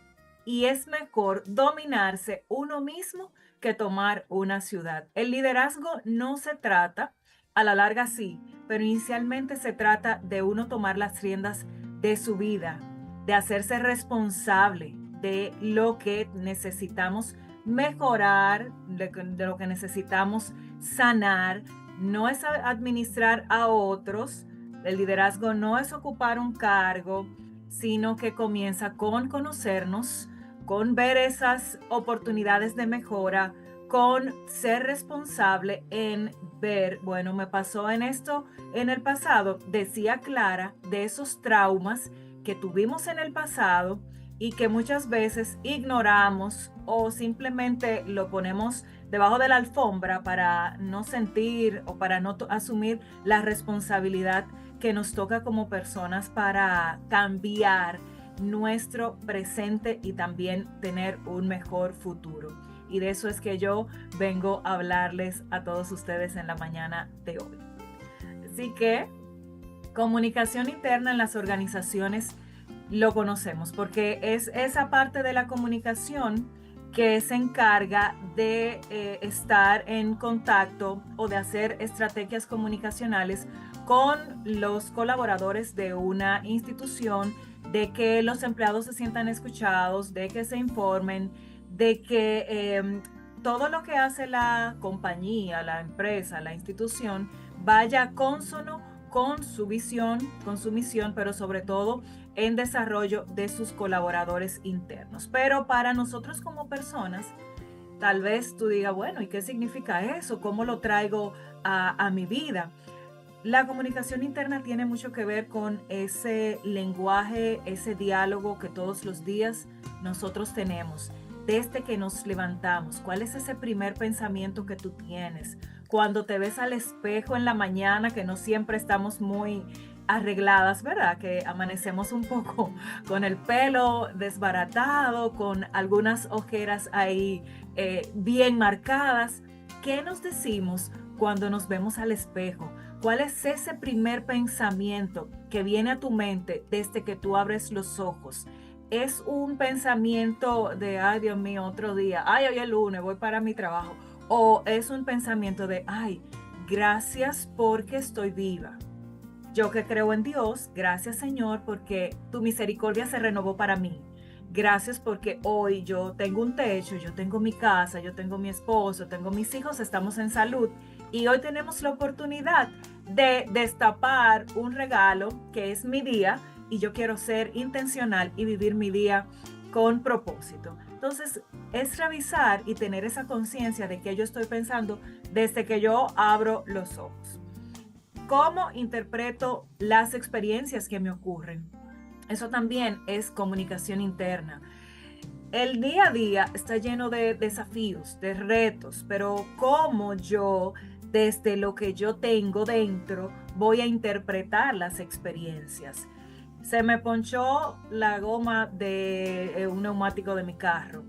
y es mejor dominarse uno mismo que tomar una ciudad. El liderazgo no se trata, a la larga sí, pero inicialmente se trata de uno tomar las riendas de su vida, de hacerse responsable de lo que necesitamos mejorar, de lo que necesitamos sanar. No es administrar a otros. El liderazgo no es ocupar un cargo, sino que comienza con conocernos, con ver esas oportunidades de mejora, con ser responsable en ver, bueno, me pasó en esto en el pasado, decía Clara, de esos traumas que tuvimos en el pasado y que muchas veces ignoramos o simplemente lo ponemos debajo de la alfombra para no sentir o para no asumir la responsabilidad que nos toca como personas para cambiar nuestro presente y también tener un mejor futuro. Y de eso es que yo vengo a hablarles a todos ustedes en la mañana de hoy. Así que comunicación interna en las organizaciones lo conocemos porque es esa parte de la comunicación que se encarga de estar en contacto o de hacer estrategias comunicacionales con los colaboradores de una institución, de que los empleados se sientan escuchados, de que se informen, de que todo lo que hace la compañía, la empresa, la institución vaya consono con su visión, con su misión, pero sobre todo en desarrollo de sus colaboradores internos. Pero para nosotros como personas, tal vez tú digas, bueno, ¿y qué significa eso? ¿Cómo lo traigo a mi vida? La comunicación interna tiene mucho que ver con ese lenguaje, ese diálogo que todos los días nosotros tenemos. Desde que nos levantamos, ¿cuál es ese primer pensamiento que tú tienes? Cuando te ves al espejo en la mañana, que no siempre estamos muy arregladas, ¿verdad? Que amanecemos un poco con el pelo desbaratado, con algunas ojeras ahí bien marcadas. ¿Qué nos decimos cuando nos vemos al espejo? ¿Cuál es ese primer pensamiento que viene a tu mente desde que tú abres los ojos? ¿Es un pensamiento de, ay, Dios mío, otro día, ay, hoy es lunes, voy para mi trabajo? ¿O es un pensamiento de, ay, gracias porque estoy viva? Yo que creo en Dios, gracias Señor porque tu misericordia se renovó para mí. Gracias porque hoy yo tengo un techo, yo tengo mi casa, yo tengo mi esposo, tengo mis hijos, estamos en salud. Y hoy tenemos la oportunidad de destapar un regalo que es mi día y yo quiero ser intencional y vivir mi día con propósito. Entonces, es revisar y tener esa conciencia de que yo estoy pensando desde que yo abro los ojos. ¿Cómo interpreto las experiencias que me ocurren? Eso también es comunicación interna. El día a día está lleno de desafíos, de retos, pero ¿cómo yo, desde lo que yo tengo dentro, voy a interpretar las experiencias? Se me ponchó la goma de un neumático de mi carro.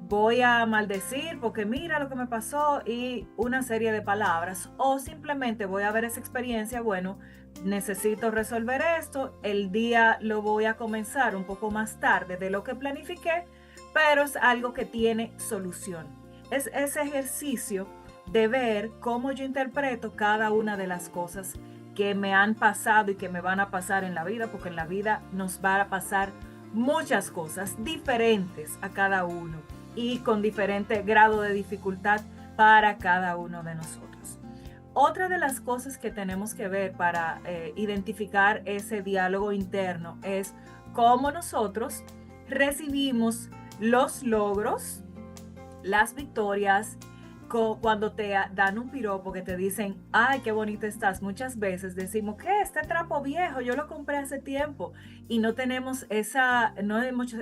Voy a maldecir porque mira lo que me pasó y una serie de palabras. O simplemente voy a ver esa experiencia, bueno, necesito resolver esto. El día lo voy a comenzar un poco más tarde de lo que planifiqué, pero es algo que tiene solución. Es ese ejercicio de ver cómo yo interpreto cada una de las cosas que me han pasado y que me van a pasar en la vida, porque en la vida nos va a pasar muchas cosas diferentes a cada uno y con diferente grado de dificultad para cada uno de nosotros. Otra de las cosas que tenemos que ver para identificar ese diálogo interno es cómo nosotros recibimos los logros, las victorias, cuando te dan un piropo que te dicen, ay, qué bonito estás. Muchas veces decimos, ¿qué? Este trapo viejo, yo lo compré hace tiempo. Y no hemos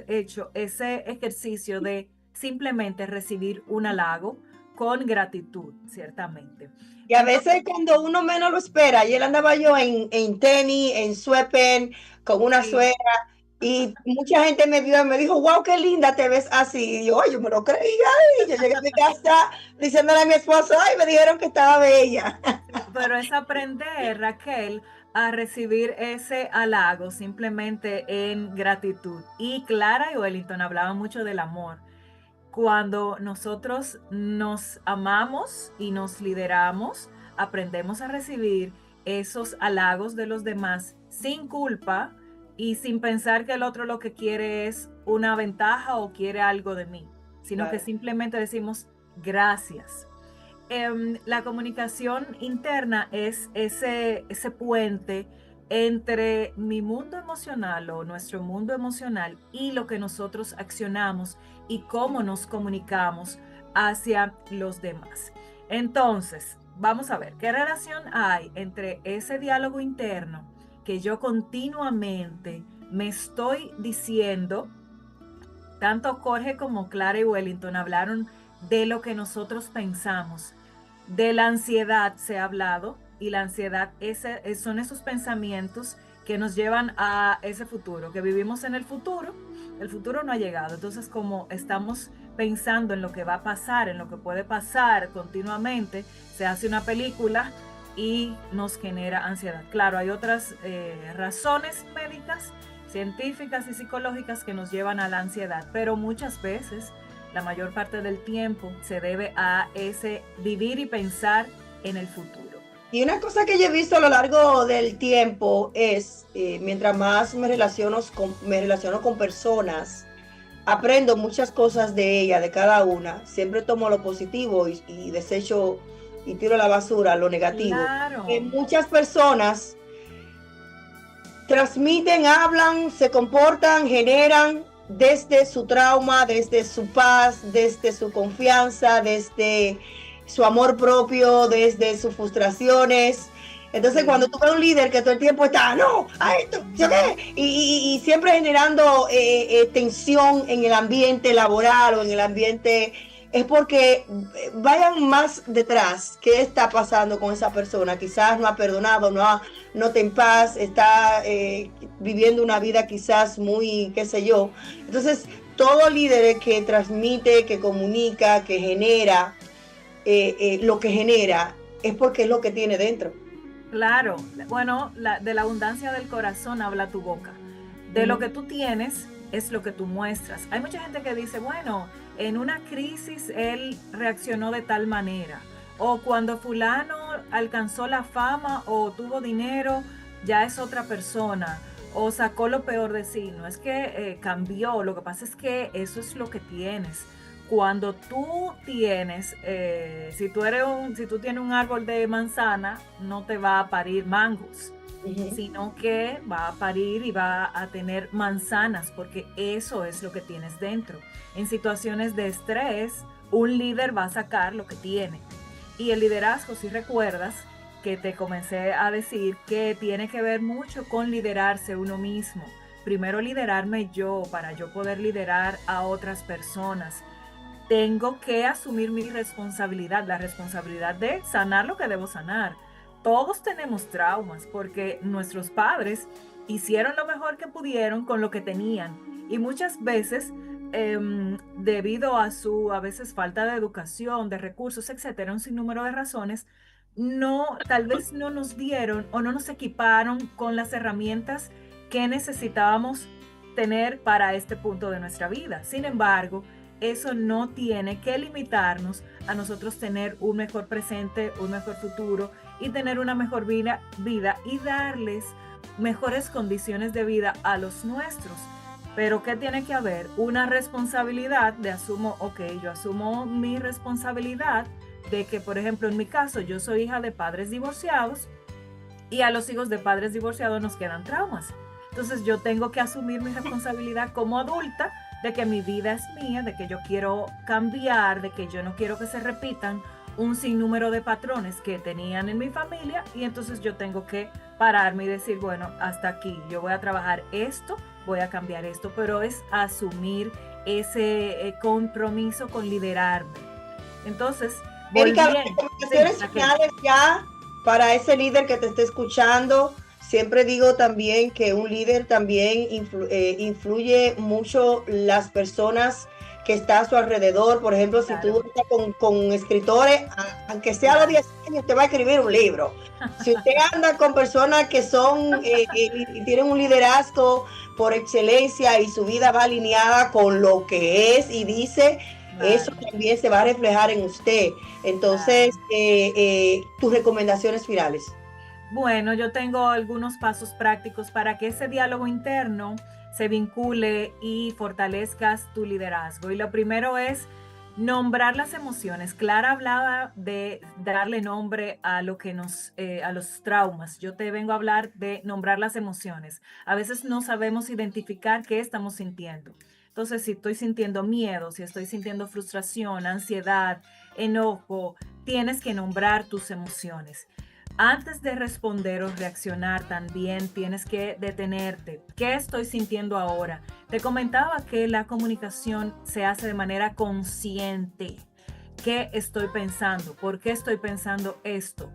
hecho ese ejercicio de simplemente recibir un halago con gratitud, ciertamente. Y a veces cuando uno menos lo espera, ayer andaba yo en tenis, en sweatpants, con una suegra, y mucha gente me vio y me dijo, wow, qué linda te ves así. Y yo me lo creía. Y yo llegué a mi casa diciéndole a mi esposo, ay, me dijeron que estaba bella. Pero es aprender, Raquel, a recibir ese halago simplemente en gratitud. Y Clara y Wellington hablaban mucho del amor. Cuando nosotros nos amamos y nos lideramos, aprendemos a recibir esos halagos de los demás sin culpa y sin pensar que el otro lo que quiere es una ventaja o quiere algo de mí, sino que simplemente decimos gracias. La comunicación interna es ese puente entre mi mundo emocional o nuestro mundo emocional y lo que nosotros accionamos y cómo nos comunicamos hacia los demás. Entonces, vamos a ver, ¿qué relación hay entre ese diálogo interno que yo continuamente me estoy diciendo? Tanto Jorge como Clara y Wellington hablaron de lo que nosotros pensamos. De la ansiedad se ha hablado, y la ansiedad son esos pensamientos que nos llevan a ese futuro, que vivimos en el futuro no ha llegado. Entonces, como estamos pensando en lo que va a pasar, en lo que puede pasar continuamente, se hace una película y nos genera ansiedad. Claro, hay otras razones médicas, científicas y psicológicas que nos llevan a la ansiedad, pero muchas veces, la mayor parte del tiempo, se debe a ese vivir y pensar en el futuro. Y una cosa que yo he visto a lo largo del tiempo es, mientras más me relaciono con personas, aprendo muchas cosas de ella, de cada una. Siempre tomo lo positivo y desecho y tiro a la basura lo negativo. Claro. Muchas personas transmiten, hablan, se comportan, generan desde su trauma, desde su paz, desde su confianza, desde su amor propio, desde sus frustraciones. Entonces, cuando tú ves un líder que todo el tiempo está, no, a esto, y siempre generando tensión en el ambiente laboral o en el ambiente, es porque vayan más detrás. ¿Qué está pasando con esa persona? Quizás no ha perdonado, no está en paz, está viviendo una vida quizás muy, qué sé yo. Entonces, todo líder que transmite, que comunica, que genera, lo que genera es porque es lo que tiene dentro. Claro, bueno, de la abundancia del corazón habla tu boca. De lo que tú tienes es lo que tú muestras. Hay mucha gente que dice, bueno, en una crisis él reaccionó de tal manera, o cuando fulano alcanzó la fama o tuvo dinero, ya es otra persona, o sacó lo peor de sí. No es que cambió, lo que pasa es que eso es lo que tienes. Cuando tú tienes, si tú tienes un árbol de manzana, no te va a parir mangos, sino que va a parir y va a tener manzanas, porque eso es lo que tienes dentro. En situaciones de estrés, un líder va a sacar lo que tiene. Y el liderazgo, si recuerdas, que te comencé a decir que tiene que ver mucho con liderarse uno mismo. Primero liderarme yo, para yo poder liderar a otras personas. Tengo que asumir mi responsabilidad, la responsabilidad de sanar lo que debo sanar. Todos tenemos traumas porque nuestros padres hicieron lo mejor que pudieron con lo que tenían. Y muchas veces, debido a su, a veces, falta de educación, de recursos, etcétera, un sinnúmero de razones, tal vez no nos dieron o no nos equiparon con las herramientas que necesitábamos tener para este punto de nuestra vida. Sin embargo, eso no tiene que limitarnos a nosotros tener un mejor presente, un mejor futuro y tener una mejor vida y darles mejores condiciones de vida a los nuestros. Pero ¿qué tiene que haber? Una responsabilidad de yo asumo mi responsabilidad de que, por ejemplo, en mi caso, yo soy hija de padres divorciados y a los hijos de padres divorciados nos quedan traumas. Entonces yo tengo que asumir mi responsabilidad como adulta de que mi vida es mía, de que yo quiero cambiar, de que yo no quiero que se repitan un sinnúmero de patrones que tenían en mi familia, y entonces yo tengo que pararme y decir, bueno, hasta aquí, yo voy a trabajar esto, voy a cambiar esto, pero es asumir ese compromiso con liderarme. Entonces, Erika, recomendaciones finales ya para ese líder que te esté escuchando. Siempre digo también que un líder también influye mucho las personas que está a su alrededor. Por ejemplo, si tú estás con escritores, aunque sea a los 10 años, te va a escribir un libro. Si usted anda con personas que son y tienen un liderazgo por excelencia y su vida va alineada con lo que es y dice, eso también se va a reflejar en usted. Entonces, tus recomendaciones finales. Bueno, yo tengo algunos pasos prácticos para que ese diálogo interno se vincule y fortalezcas tu liderazgo. Y lo primero es nombrar las emociones. Clara hablaba de darle nombre a lo que a los traumas. Yo te vengo a hablar de nombrar las emociones. A veces no sabemos identificar qué estamos sintiendo. Entonces, si estoy sintiendo miedo, si estoy sintiendo frustración, ansiedad, enojo, tienes que nombrar tus emociones. Antes de responder o reaccionar también tienes que detenerte. ¿Qué estoy sintiendo ahora? Te comentaba que la comunicación se hace de manera consciente. ¿Qué estoy pensando? ¿Por qué estoy pensando esto?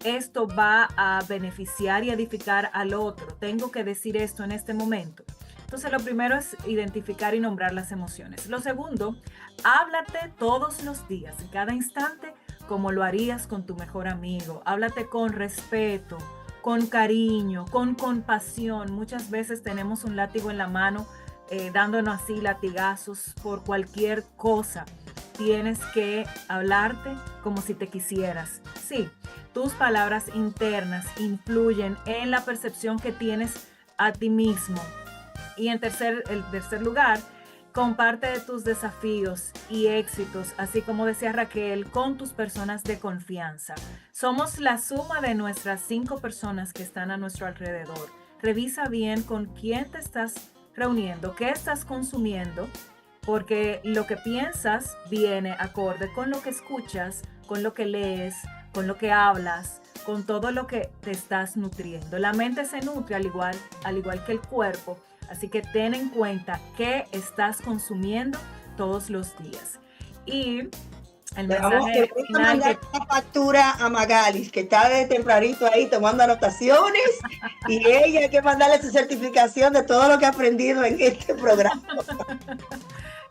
Esto va a beneficiar y edificar al otro. Tengo que decir esto en este momento. Entonces, lo primero es identificar y nombrar las emociones. Lo segundo, háblate todos los días, en cada instante, como lo harías con tu mejor amigo. Háblate con respeto, con cariño, con compasión. Muchas veces tenemos un látigo en la mano, dándonos así latigazos por cualquier cosa. Tienes que hablarte como si te quisieras. Sí, tus palabras internas influyen en la percepción que tienes a ti mismo. Y en tercer lugar, comparte de tus desafíos y éxitos, así como decía Raquel, con tus personas de confianza. Somos la suma de nuestras 5 personas que están a nuestro alrededor. Revisa bien con quién te estás reuniendo, qué estás consumiendo, porque lo que piensas viene acorde con lo que escuchas, con lo que lees, con lo que hablas, con todo lo que te estás nutriendo. La mente se nutre al igual que el cuerpo. Así que ten en cuenta qué estás consumiendo todos los días. Y el mensaje final mandar una factura a Magalis, que está de tempranito ahí tomando anotaciones, y ella hay que mandarle su certificación de todo lo que ha aprendido en este programa.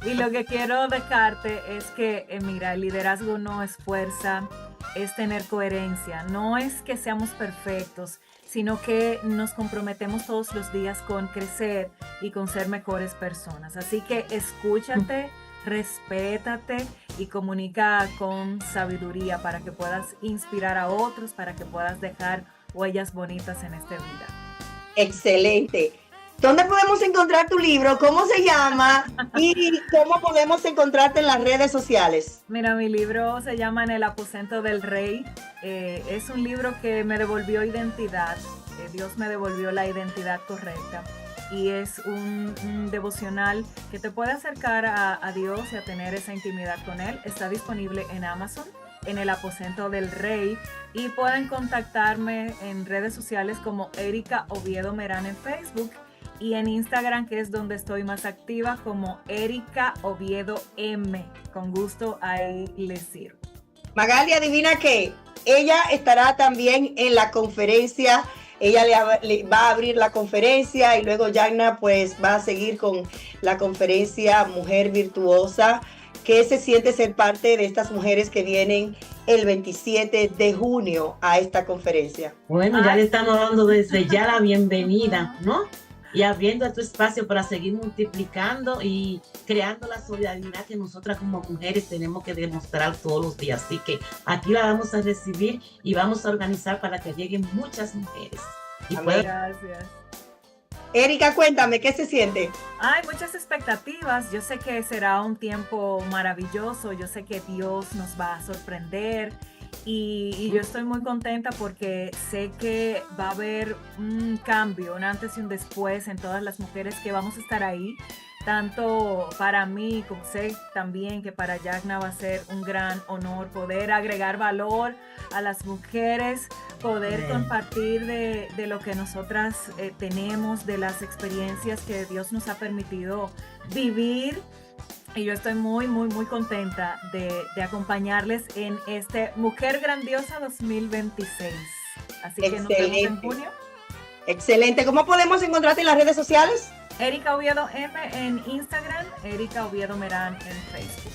Y lo que quiero dejarte es que, mira, el liderazgo no es fuerza, es tener coherencia. No es que seamos perfectos, sino que nos comprometemos todos los días con crecer y con ser mejores personas. Así que escúchate, respétate y comunica con sabiduría para que puedas inspirar a otros, para que puedas dejar huellas bonitas en esta vida. Excelente. ¿Dónde podemos encontrar tu libro? ¿Cómo se llama? ¿Y cómo podemos encontrarte en las redes sociales? Mira, mi libro se llama En el aposento del rey. Es un libro que me devolvió identidad. Dios me devolvió la identidad correcta. Y es un devocional que te puede acercar a Dios y a tener esa intimidad con Él. Está disponible en Amazon, En el aposento del rey. Y pueden contactarme en redes sociales como Erika Oviedo Merán en Facebook. Y en Instagram, que es donde estoy más activa, como Erika Oviedo M. Con gusto ahí les sirvo. Magali, adivina que ella estará también en la conferencia. Ella le va a abrir la conferencia y luego Yagna pues va a seguir con la conferencia Mujer Virtuosa. ¿Qué se siente ser parte de estas mujeres que vienen el 27 de junio a esta conferencia? Bueno, ya le estamos dando desde ya la bienvenida, ¿no? Y abriendo este espacio para seguir multiplicando y creando la solidaridad que nosotras como mujeres tenemos que demostrar todos los días. Así que aquí la vamos a recibir y vamos a organizar para que lleguen muchas mujeres. Y gracias. Erika, cuéntame, ¿qué se siente? Hay muchas expectativas. Yo sé que será un tiempo maravilloso. Yo sé que Dios nos va a sorprender. Y yo estoy muy contenta porque sé que va a haber un cambio, un antes y un después en todas las mujeres que vamos a estar ahí. Tanto para mí como sé también que para Yagna va a ser un gran honor poder agregar valor a las mujeres, poder compartir de lo que nosotras tenemos, de las experiencias que Dios nos ha permitido vivir. Y yo estoy muy, muy, muy contenta de acompañarles en este Mujer Grandiosa 2026. Así que nos vemos en junio. Excelente. ¿Cómo podemos encontrarte en las redes sociales? Erika Oviedo M en Instagram, Erika Oviedo Merán en Facebook.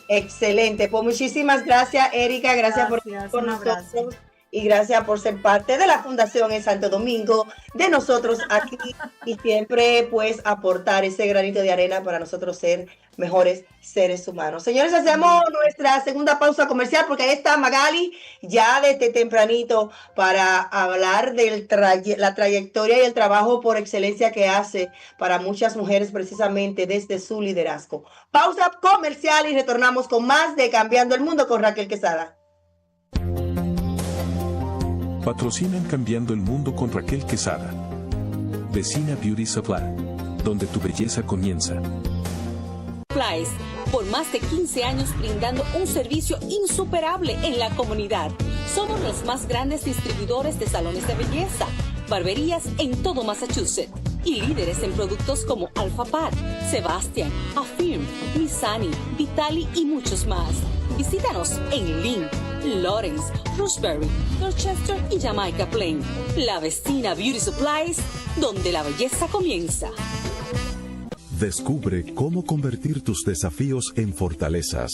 Excelente. Pues muchísimas gracias, Erika. Gracias por estar con nosotros. Y gracias por ser parte de la Fundación en Santo Domingo, de nosotros aquí, y siempre pues aportar ese granito de arena para nosotros ser mejores seres humanos. Señores, hacemos nuestra segunda pausa comercial porque ahí está Magali ya desde tempranito para hablar de la trayectoria y el trabajo por excelencia que hace para muchas mujeres precisamente desde su liderazgo. Pausa comercial y retornamos con más de Cambiando el Mundo con Raquel Quesada. Patrocinan Cambiando el Mundo con Raquel Quesada. Vecina Beauty Supply, donde tu belleza comienza. Supplies, por más de 15 años brindando un servicio insuperable en la comunidad. Somos los más grandes distribuidores de salones de belleza, barberías en todo Massachusetts y líderes en productos como Alpha Pat, Sebastian, Affirm, Missani, Vitali y muchos más. Visítanos en Lynn, Lawrence, Roxbury, Dorchester y Jamaica Plain. La Vecina Beauty Supplies, donde la belleza comienza. Descubre cómo convertir tus desafíos en fortalezas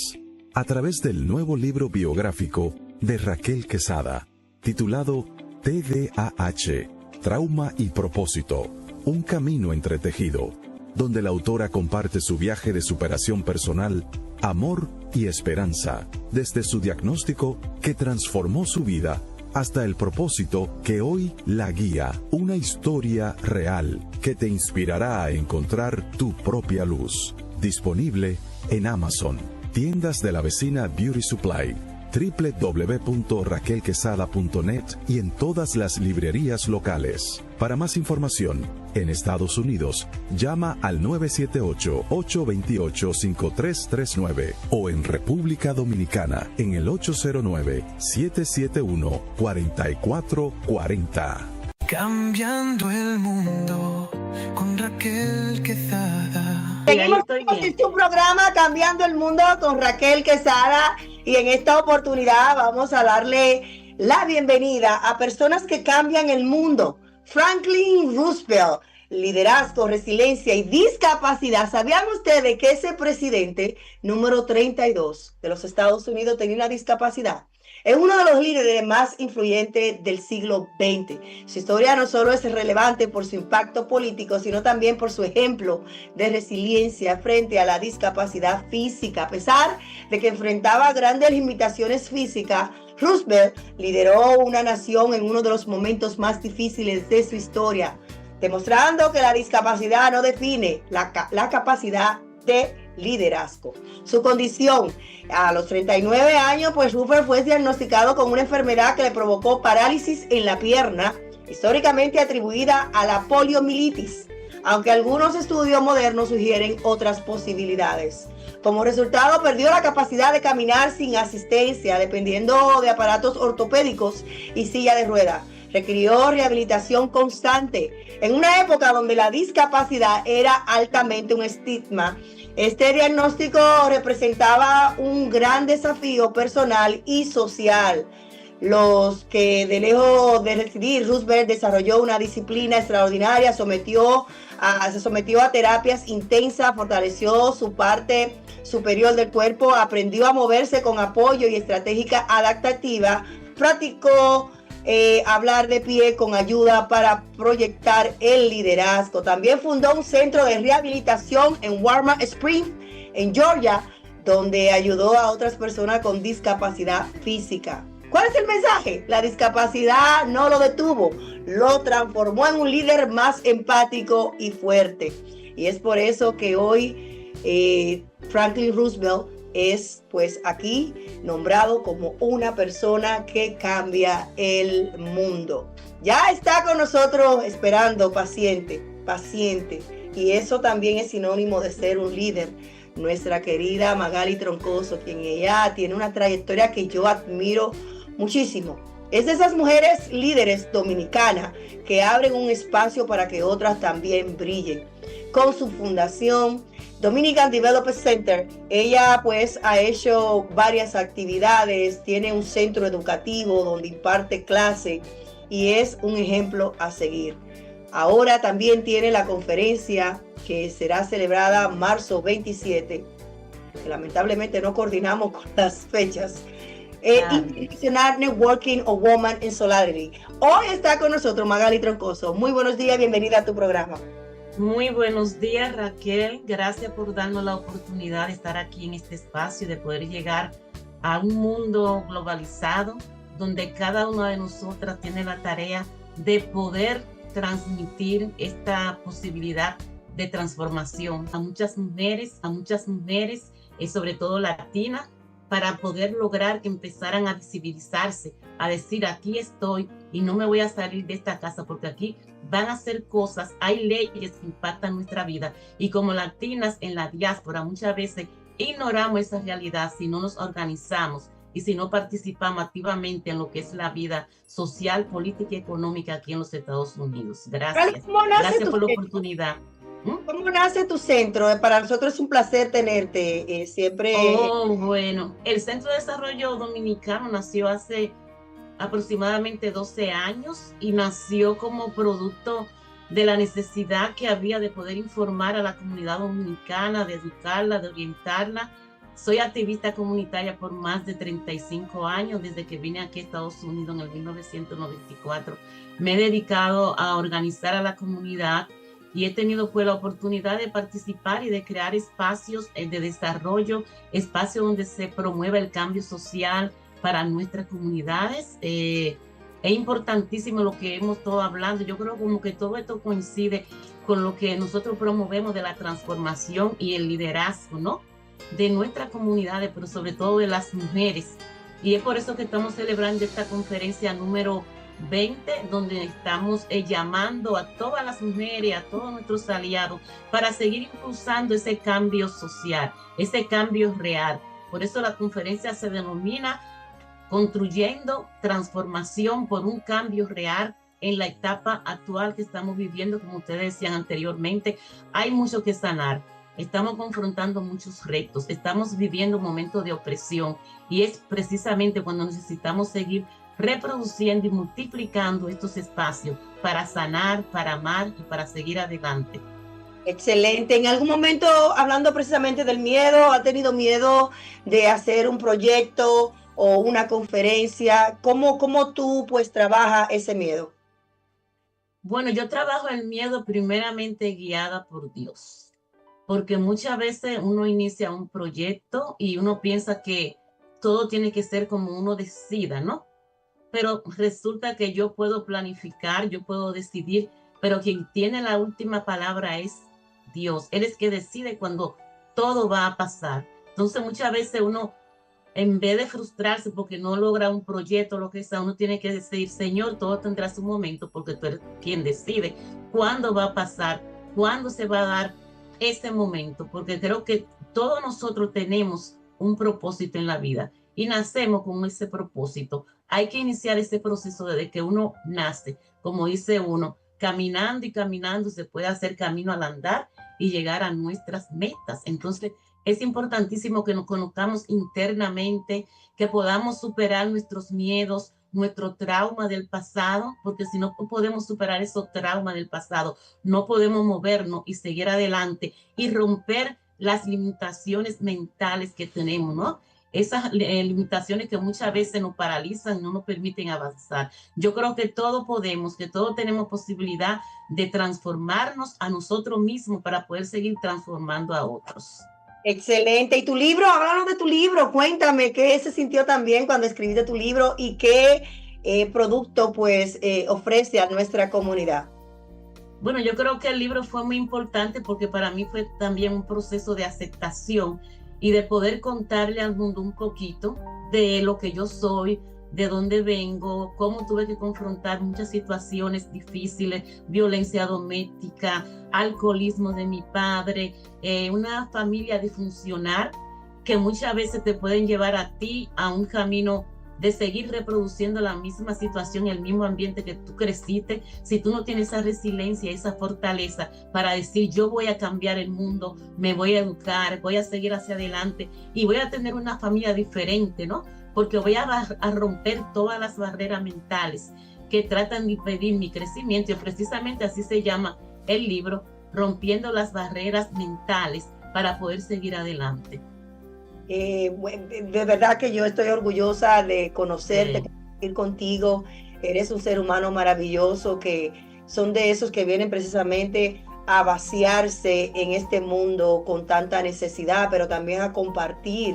a través del nuevo libro biográfico de Raquel Quesada, titulado TDAH, Trauma y Propósito, un camino entretejido, donde la autora comparte su viaje de superación personal, amor y esperanza, desde su diagnóstico que transformó su vida hasta el propósito que hoy la guía, una historia real que te inspirará a encontrar tu propia luz. Disponible en Amazon, tiendas de la Vecina Beauty Supply, www.raquelquesada.net y en todas las librerías locales. Para más información, en Estados Unidos, llama al 978-828-5339 o en República Dominicana en el 809-771-4440. Cambiando el mundo con Raquel Quesada. Seguimos en tu programa Cambiando el Mundo con Raquel Quesada y en esta oportunidad vamos a darle la bienvenida a personas que cambian el mundo. Franklin Roosevelt, liderazgo, resiliencia y discapacidad. ¿Sabían ustedes que ese presidente número 32 de los Estados Unidos tenía una discapacidad? Es uno de los líderes más influyentes del siglo XX. Su historia no solo es relevante por su impacto político, sino también por su ejemplo de resiliencia frente a la discapacidad física. A pesar de que enfrentaba grandes limitaciones físicas, Roosevelt lideró una nación en uno de los momentos más difíciles de su historia, demostrando que la discapacidad no define la capacidad de liderazgo. Su condición, a los 39 años, pues Roosevelt fue diagnosticado con una enfermedad que le provocó parálisis en la pierna, históricamente atribuida a la poliomielitis, aunque algunos estudios modernos sugieren otras posibilidades. Como resultado, perdió la capacidad de caminar sin asistencia, dependiendo de aparatos ortopédicos y silla de ruedas. Requirió rehabilitación constante. En una época donde la discapacidad era altamente un estigma, este diagnóstico representaba un gran desafío personal y social. Los que de lejos de decidir, Roosevelt desarrolló una disciplina extraordinaria, se sometió a terapias intensas, fortaleció su parte superior del cuerpo, aprendió a moverse con apoyo y estrategia adaptativa, practicó hablar de pie con ayuda para proyectar el liderazgo. También fundó un centro de rehabilitación en Walnut Springs, en Georgia, donde ayudó a otras personas con discapacidad física. ¿Cuál es el mensaje? La discapacidad no lo detuvo, lo transformó en un líder más empático y fuerte. Y es por eso que hoy Franklin Roosevelt es pues aquí nombrado como una persona que cambia el mundo. Ya está con nosotros esperando, paciente. Y eso también es sinónimo de ser un líder. Nuestra querida Magali Troncoso, quien ella tiene una trayectoria que yo admiro muchísimo. Es de esas mujeres líderes dominicanas que abren un espacio para que otras también brillen. Con su fundación Dominican Development Center, ella pues ha hecho varias actividades, tiene un centro educativo donde imparte clases y es un ejemplo a seguir. Ahora también tiene la conferencia que será celebrada marzo 27, que lamentablemente no coordinamos con las fechas, International Networking of Women in Solidarity. Hoy está con nosotros Magali Troncoso. Muy buenos días, bienvenida a tu programa. Muy buenos días, Raquel. Gracias por darnos la oportunidad de estar aquí en este espacio, de poder llegar a un mundo globalizado, donde cada una de nosotras tiene la tarea de poder transmitir esta posibilidad de transformación a muchas mujeres, sobre todo latinas, para poder lograr que empezaran a visibilizarse, a decir, aquí estoy y no me voy a salir de esta casa porque aquí van a hacer cosas, hay leyes que impactan nuestra vida y como latinas en la diáspora muchas veces ignoramos esa realidad si no nos organizamos y si no participamos activamente en lo que es la vida social, política y económica aquí en los Estados Unidos. Gracias. Gracias por la oportunidad. ¿Cómo nace tu centro? Para nosotros es un placer tenerte siempre. Bueno, el Centro de Desarrollo Dominicano nació hace aproximadamente 12 años y nació como producto de la necesidad que había de poder informar a la comunidad dominicana, de educarla, de orientarla. Soy activista comunitaria por más de 35 años, desde que vine aquí a Estados Unidos en el 1994. Me he dedicado a organizar a la comunidad y he tenido pues la oportunidad de participar y de crear espacios de desarrollo, espacios donde se promueva el cambio social para nuestras comunidades. Es importantísimo lo que hemos estado hablando. Yo creo como que todo esto coincide con lo que nosotros promovemos de la transformación y el liderazgo, ¿no? De nuestras comunidades, pero sobre todo de las mujeres. Y es por eso que estamos celebrando esta conferencia número 20, donde estamos llamando a todas las mujeres, a todos nuestros aliados, para seguir impulsando ese cambio social, ese cambio real. Por eso la conferencia se denomina Construyendo Transformación por un Cambio Real en la etapa actual que estamos viviendo. Como ustedes decían anteriormente, hay mucho que sanar. Estamos confrontando muchos retos, estamos viviendo momentos de opresión y es precisamente cuando necesitamos seguir reproduciendo y multiplicando estos espacios para sanar, para amar y para seguir adelante. Excelente. En algún momento, hablando precisamente del miedo, ¿ha tenido miedo de hacer un proyecto o una conferencia? ¿Cómo tú pues trabajas ese miedo? Bueno, yo trabajo el miedo primeramente guiada por Dios, porque muchas veces uno inicia un proyecto y uno piensa que todo tiene que ser como uno decida, ¿no? Pero resulta que yo puedo planificar, yo puedo decidir, pero quien tiene la última palabra es Dios. Él es que decide cuando todo va a pasar. Entonces muchas veces uno, en vez de frustrarse porque no logra un proyecto, lo que sea, uno tiene que decir, Señor, todo tendrá su momento, porque tú eres quien decide cuándo va a pasar, cuándo se va a dar ese momento, porque creo que todos nosotros tenemos un propósito en la vida y nacemos con ese propósito. Hay que iniciar ese proceso desde que uno nace, como dice uno, caminando y caminando se puede hacer camino al andar y llegar a nuestras metas. Entonces es importantísimo que nos conozcamos internamente, que podamos superar nuestros miedos, nuestro trauma del pasado, porque si no podemos superar esos traumas del pasado, no podemos movernos y seguir adelante y romper las limitaciones mentales que tenemos, ¿no? Esas limitaciones que muchas veces nos paralizan, no nos permiten avanzar. Yo creo que todos podemos, que todos tenemos posibilidad de transformarnos a nosotros mismos para poder seguir transformando a otros. Excelente. ¿Y tu libro? Háblanos de tu libro. Cuéntame qué se sintió también cuando escribiste tu libro y qué producto pues ofrece a nuestra comunidad? Bueno, yo creo que el libro fue muy importante porque para mí fue también un proceso de aceptación y de poder contarle al mundo un poquito de lo que yo soy, de dónde vengo, cómo tuve que confrontar muchas situaciones difíciles, violencia doméstica, alcoholismo de mi padre, una familia disfuncional que muchas veces te pueden llevar a ti a un camino de seguir reproduciendo la misma situación, el mismo ambiente que tú creciste, si tú no tienes esa resiliencia, esa fortaleza para decir yo voy a cambiar el mundo, me voy a educar, voy a seguir hacia adelante y voy a tener una familia diferente, ¿no? Porque voy a romper todas las barreras mentales que tratan de impedir mi crecimiento y precisamente así se llama el libro, Rompiendo las Barreras Mentales para poder seguir adelante. De verdad que yo estoy orgullosa de conocerte, de compartir contigo. Eres un ser humano maravilloso, que son de esos que vienen precisamente a vaciarse en este mundo con tanta necesidad, pero también a compartir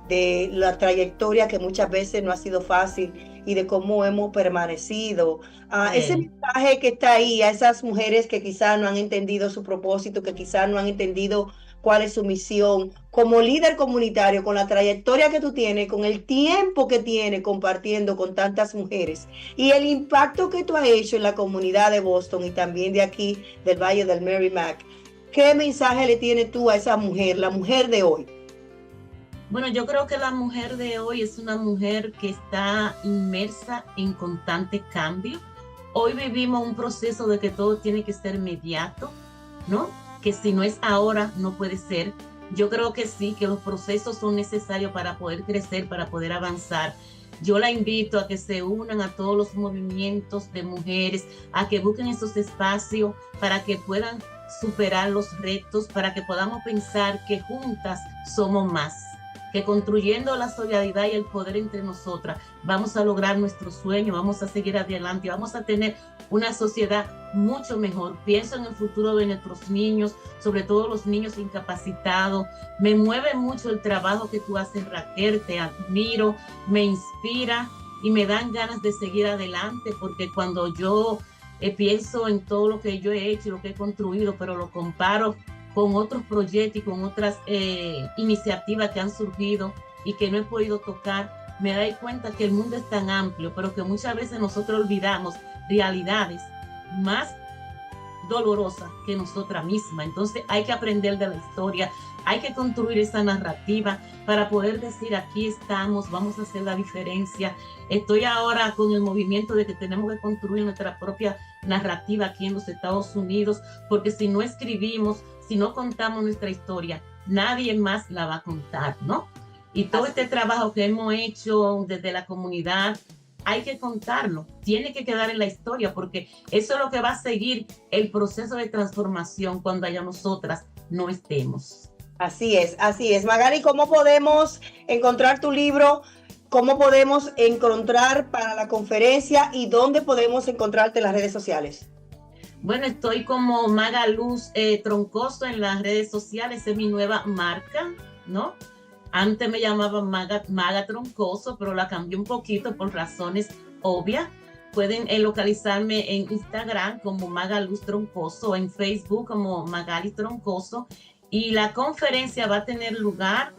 de la trayectoria que muchas veces no ha sido fácil y de cómo hemos permanecido. Ese mensaje que está ahí a esas mujeres que quizás no han entendido su propósito, que quizás no han entendido cuál es su misión, como líder comunitario, con la trayectoria que tú tienes, con el tiempo que tienes compartiendo con tantas mujeres y el impacto que tú has hecho en la comunidad de Boston y también de aquí del Valle del Merrimack. ¿Qué mensaje le tienes tú a esa mujer, la mujer de hoy? Bueno, yo creo que la mujer de hoy es una mujer que está inmersa en constante cambio. Hoy vivimos un proceso de que todo tiene que ser inmediato, ¿no? Que si no es ahora, no puede ser. Yo creo que sí, que los procesos son necesarios para poder crecer, para poder avanzar. Yo la invito a que se unan a todos los movimientos de mujeres, a que busquen esos espacios para que puedan superar los retos, para que podamos pensar que juntas somos más, que construyendo la solidaridad y el poder entre nosotras vamos a lograr nuestro sueño, vamos a seguir adelante, vamos a tener una sociedad mucho mejor. Pienso en el futuro de nuestros niños, sobre todo los niños incapacitados. Me mueve mucho el trabajo que tú haces, Raquel, te admiro, me inspira y me dan ganas de seguir adelante, porque cuando yo pienso en todo lo que yo he hecho y lo que he construido, pero lo comparo con otros proyectos y con otras iniciativas que han surgido y que no he podido tocar, me doy cuenta que el mundo es tan amplio, pero que muchas veces nosotros olvidamos realidades más dolorosas que nosotras mismas. Entonces hay que aprender de la historia, hay que construir esa narrativa para poder decir aquí estamos, vamos a hacer la diferencia. Estoy ahora con el movimiento de que tenemos que construir nuestra propia narrativa aquí en los Estados Unidos, porque si no escribimos, si no contamos nuestra historia, nadie más la va a contar, ¿no? Y todo este trabajo que hemos hecho desde la comunidad, hay que contarlo, tiene que quedar en la historia, porque eso es lo que va a seguir el proceso de transformación cuando allá nosotras no estemos. Así es, así es. Magali, ¿cómo podemos encontrar tu libro? ¿Cómo podemos encontrar para la conferencia y dónde podemos encontrarte en las redes sociales? Bueno, estoy como Maga Luz Troncoso en las redes sociales, es mi nueva marca, ¿no? Antes me llamaba Maga Troncoso, pero la cambié un poquito por razones obvias. Pueden localizarme en Instagram como Maga Luz Troncoso, en Facebook como Magali Troncoso. Y la conferencia va a tener lugar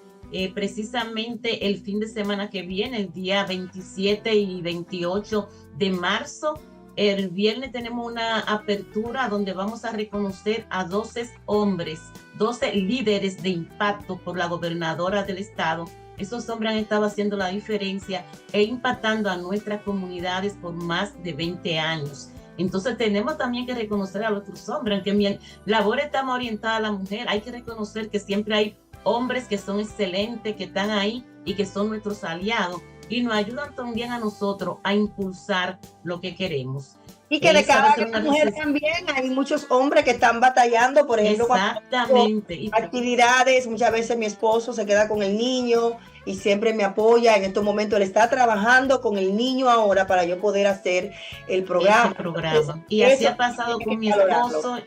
precisamente el fin de semana que viene, el día 27 y 28 de marzo. El viernes tenemos una apertura donde vamos a reconocer a 12 hombres, 12 líderes de impacto por la gobernadora del estado. Esos hombres han estado haciendo la diferencia e impactando a nuestras comunidades por más de 20 años. Entonces tenemos también que reconocer a los otros hombres, aunque mi labor está más orientada a la mujer, hay que reconocer que siempre hay hombres que son excelentes, que están ahí y que son nuestros aliados y nos ayudan también a nosotros a impulsar lo que queremos. Y que de cada mujer también hay muchos hombres que están batallando, por ejemplo, exactamente, actividades, muchas veces mi esposo se queda con el niño y siempre me apoya. En estos momentos él está trabajando con el niño ahora para yo poder hacer el programa. Entonces, y así ha pasado con mi esposo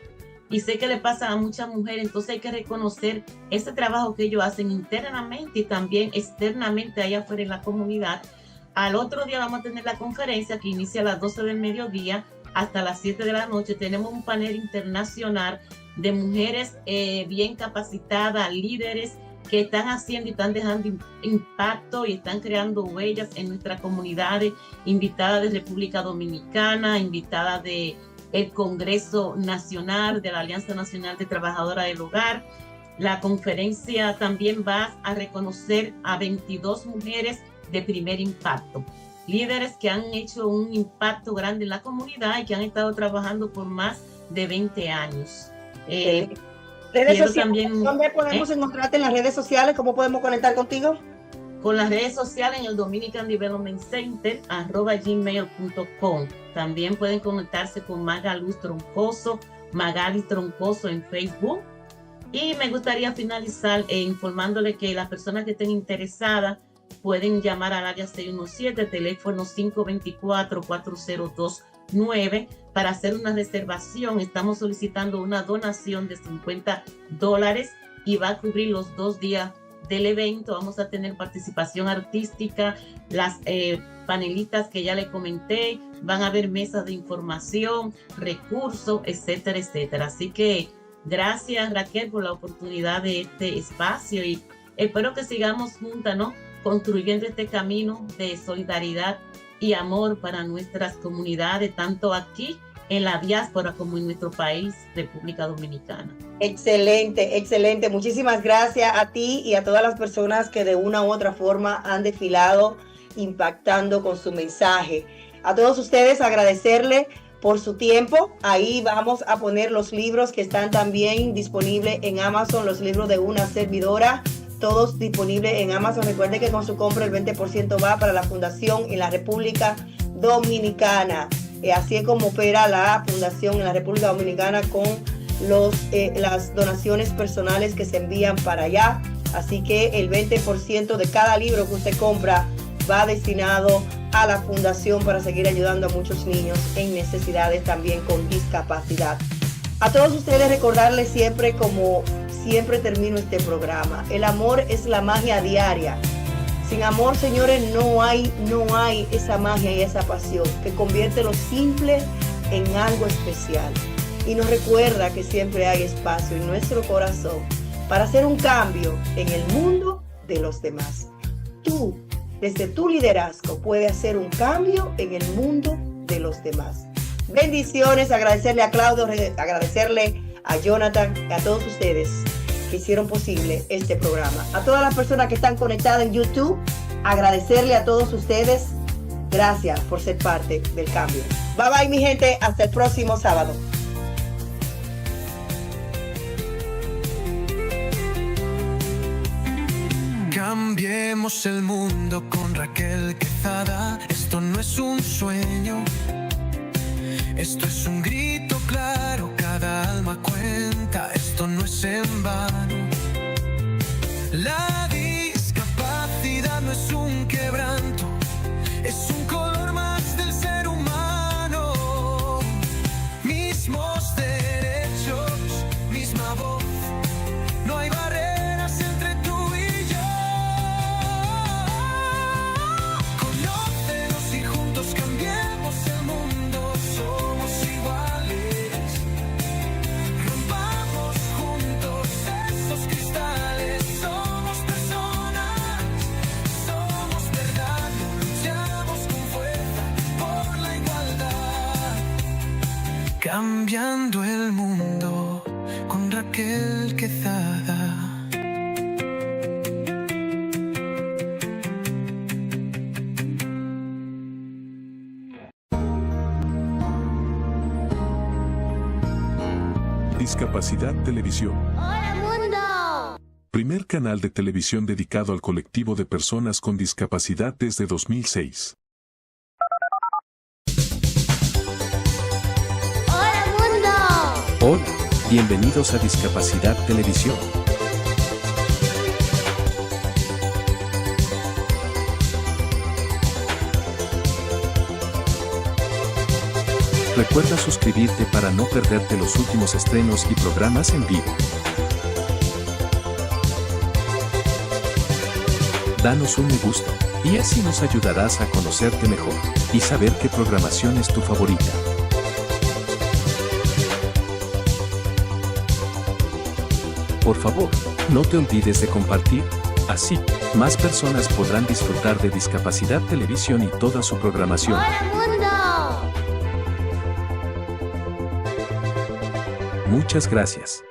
y sé que le pasa a muchas mujeres, entonces hay que reconocer ese trabajo que ellos hacen internamente y también externamente allá afuera en la comunidad, Al otro día vamos a tener la conferencia que inicia a las 12 del mediodía hasta las 7 de la noche. Tenemos un panel internacional de mujeres bien capacitadas, líderes que están haciendo y están dejando impacto y están creando huellas en nuestras comunidades, invitadas de República Dominicana, invitadas de el Congreso Nacional, de la Alianza Nacional de Trabajadoras del Hogar. La conferencia también va a reconocer a 22 mujeres de primer impacto, líderes que han hecho un impacto grande en la comunidad y que han estado trabajando por más de 20 años. Redes sociales, también, ¿dónde podemos encontrarte en las redes sociales? ¿Cómo podemos conectar contigo? Con las redes sociales en el Dominican Development Center, @gmail.com. También pueden conectarse con Magaluz Troncoso, Magali Troncoso en Facebook. Y me gustaría finalizar informándole que las personas que estén interesadas pueden llamar al área 617, teléfono 524-4029, para hacer una reservación. Estamos solicitando una donación de $50 y va a cubrir los 2 días del evento. Vamos a tener participación artística, las panelistas que ya le comenté, van a haber mesas de información, recursos, etcétera, etcétera. Así que gracias, Raquel, por la oportunidad de este espacio y espero que sigamos juntas, ¿no?, construyendo este camino de solidaridad y amor para nuestras comunidades, tanto aquí en la diáspora como en nuestro país, República Dominicana. Excelente, excelente. Muchísimas gracias a ti y a todas las personas que de una u otra forma han desfilado impactando con su mensaje. A todos ustedes agradecerle por su tiempo. Ahí vamos a poner los libros que están también disponibles en Amazon, los libros de una servidora, todos disponibles en Amazon. Recuerde que con su compra el 20% va para la fundación en la República Dominicana. Así es como opera la fundación en la República Dominicana con las donaciones personales que se envían para allá. Así que el 20% de cada libro que usted compra va destinado a la fundación para seguir ayudando a muchos niños en necesidades también con discapacidad. A todos ustedes recordarles siempre, como siempre termino este programa, el amor es la magia diaria. Sin amor, señores, no hay esa magia y esa pasión que convierte lo simple en algo especial. Y nos recuerda que siempre hay espacio en nuestro corazón para hacer un cambio en el mundo de los demás. Tú, desde tu liderazgo, puedes hacer un cambio en el mundo de los demás. Bendiciones, agradecerle a Claudio, agradecerle a Jonathan y a todos ustedes que hicieron posible este programa. A todas las personas que están conectadas en YouTube, agradecerle a todos ustedes. Gracias por ser parte del cambio. Bye bye, mi gente, hasta el próximo sábado. Cambiemos el mundo con Raquel Quezada. Esto no es un sueño, esto es un grito claro, cada alma cuenta, esto no es en vano. La discapacidad no es un quebranto, es un color más del ser humano. Mismos derechos, misma voz, no hay barreras entre tú y yo. Conócenos y juntos cambiemos el mundo, somos iguales. Rompamos juntos esos cristales, somos personas, somos verdad, luchamos con fuerza por la igualdad. Cambiando el mundo con Raquel Quezada. Discapacidad Televisión. ¡Hola, mundo! Primer canal de televisión dedicado al colectivo de personas con discapacidad desde 2006. ¡Hola, mundo! Hola, bienvenidos a Discapacidad Televisión. Recuerda suscribirte para no perderte los últimos estrenos y programas en vivo. Danos un me gusta, y así nos ayudarás a conocerte mejor y saber qué programación es tu favorita. Por favor, no te olvides de compartir, así, más personas podrán disfrutar de Discapacidad Televisión y toda su programación. ¡Hola, mundo! Muchas gracias.